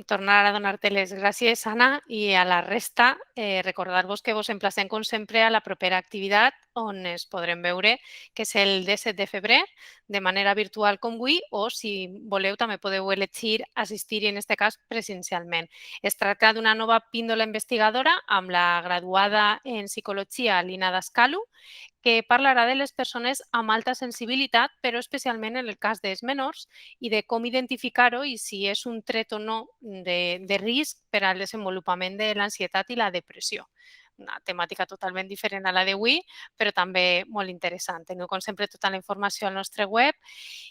tornar a donar-te les gràcies, Anna, i a la resta recordar-vos que vos emplacem, com sempre, a la propera activitat on es podrem veure, que és el 17 de febrer, de manera virtual com avui, o si voleu també podeu elegir assistir-hi en aquest cas presencialment. Es tracta d'una nova píndola investigadora amb la graduada en psicologia Lina Dascalu, que parlarà de les persones amb alta sensibilitat, però especialment en el cas dels menors, i de com identificar-ho i si és un tret o no de risc per al desenvolupament de l'ansietat i la depressió. Una temàtica totalment diferent a la d'avui, però també molt interessant. Teniu, com sempre, tota la informació al nostre web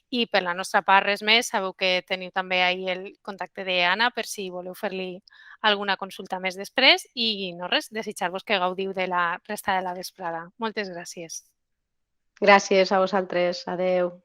i per la nostra part res més. Sabeu que teniu també ahí el contacte d'Anna per si voleu fer-li alguna consulta més després i no res, desitjar-vos que gaudiu de la resta de la vesprada. Moltes gràcies. Gràcies a vosaltres. Adeu.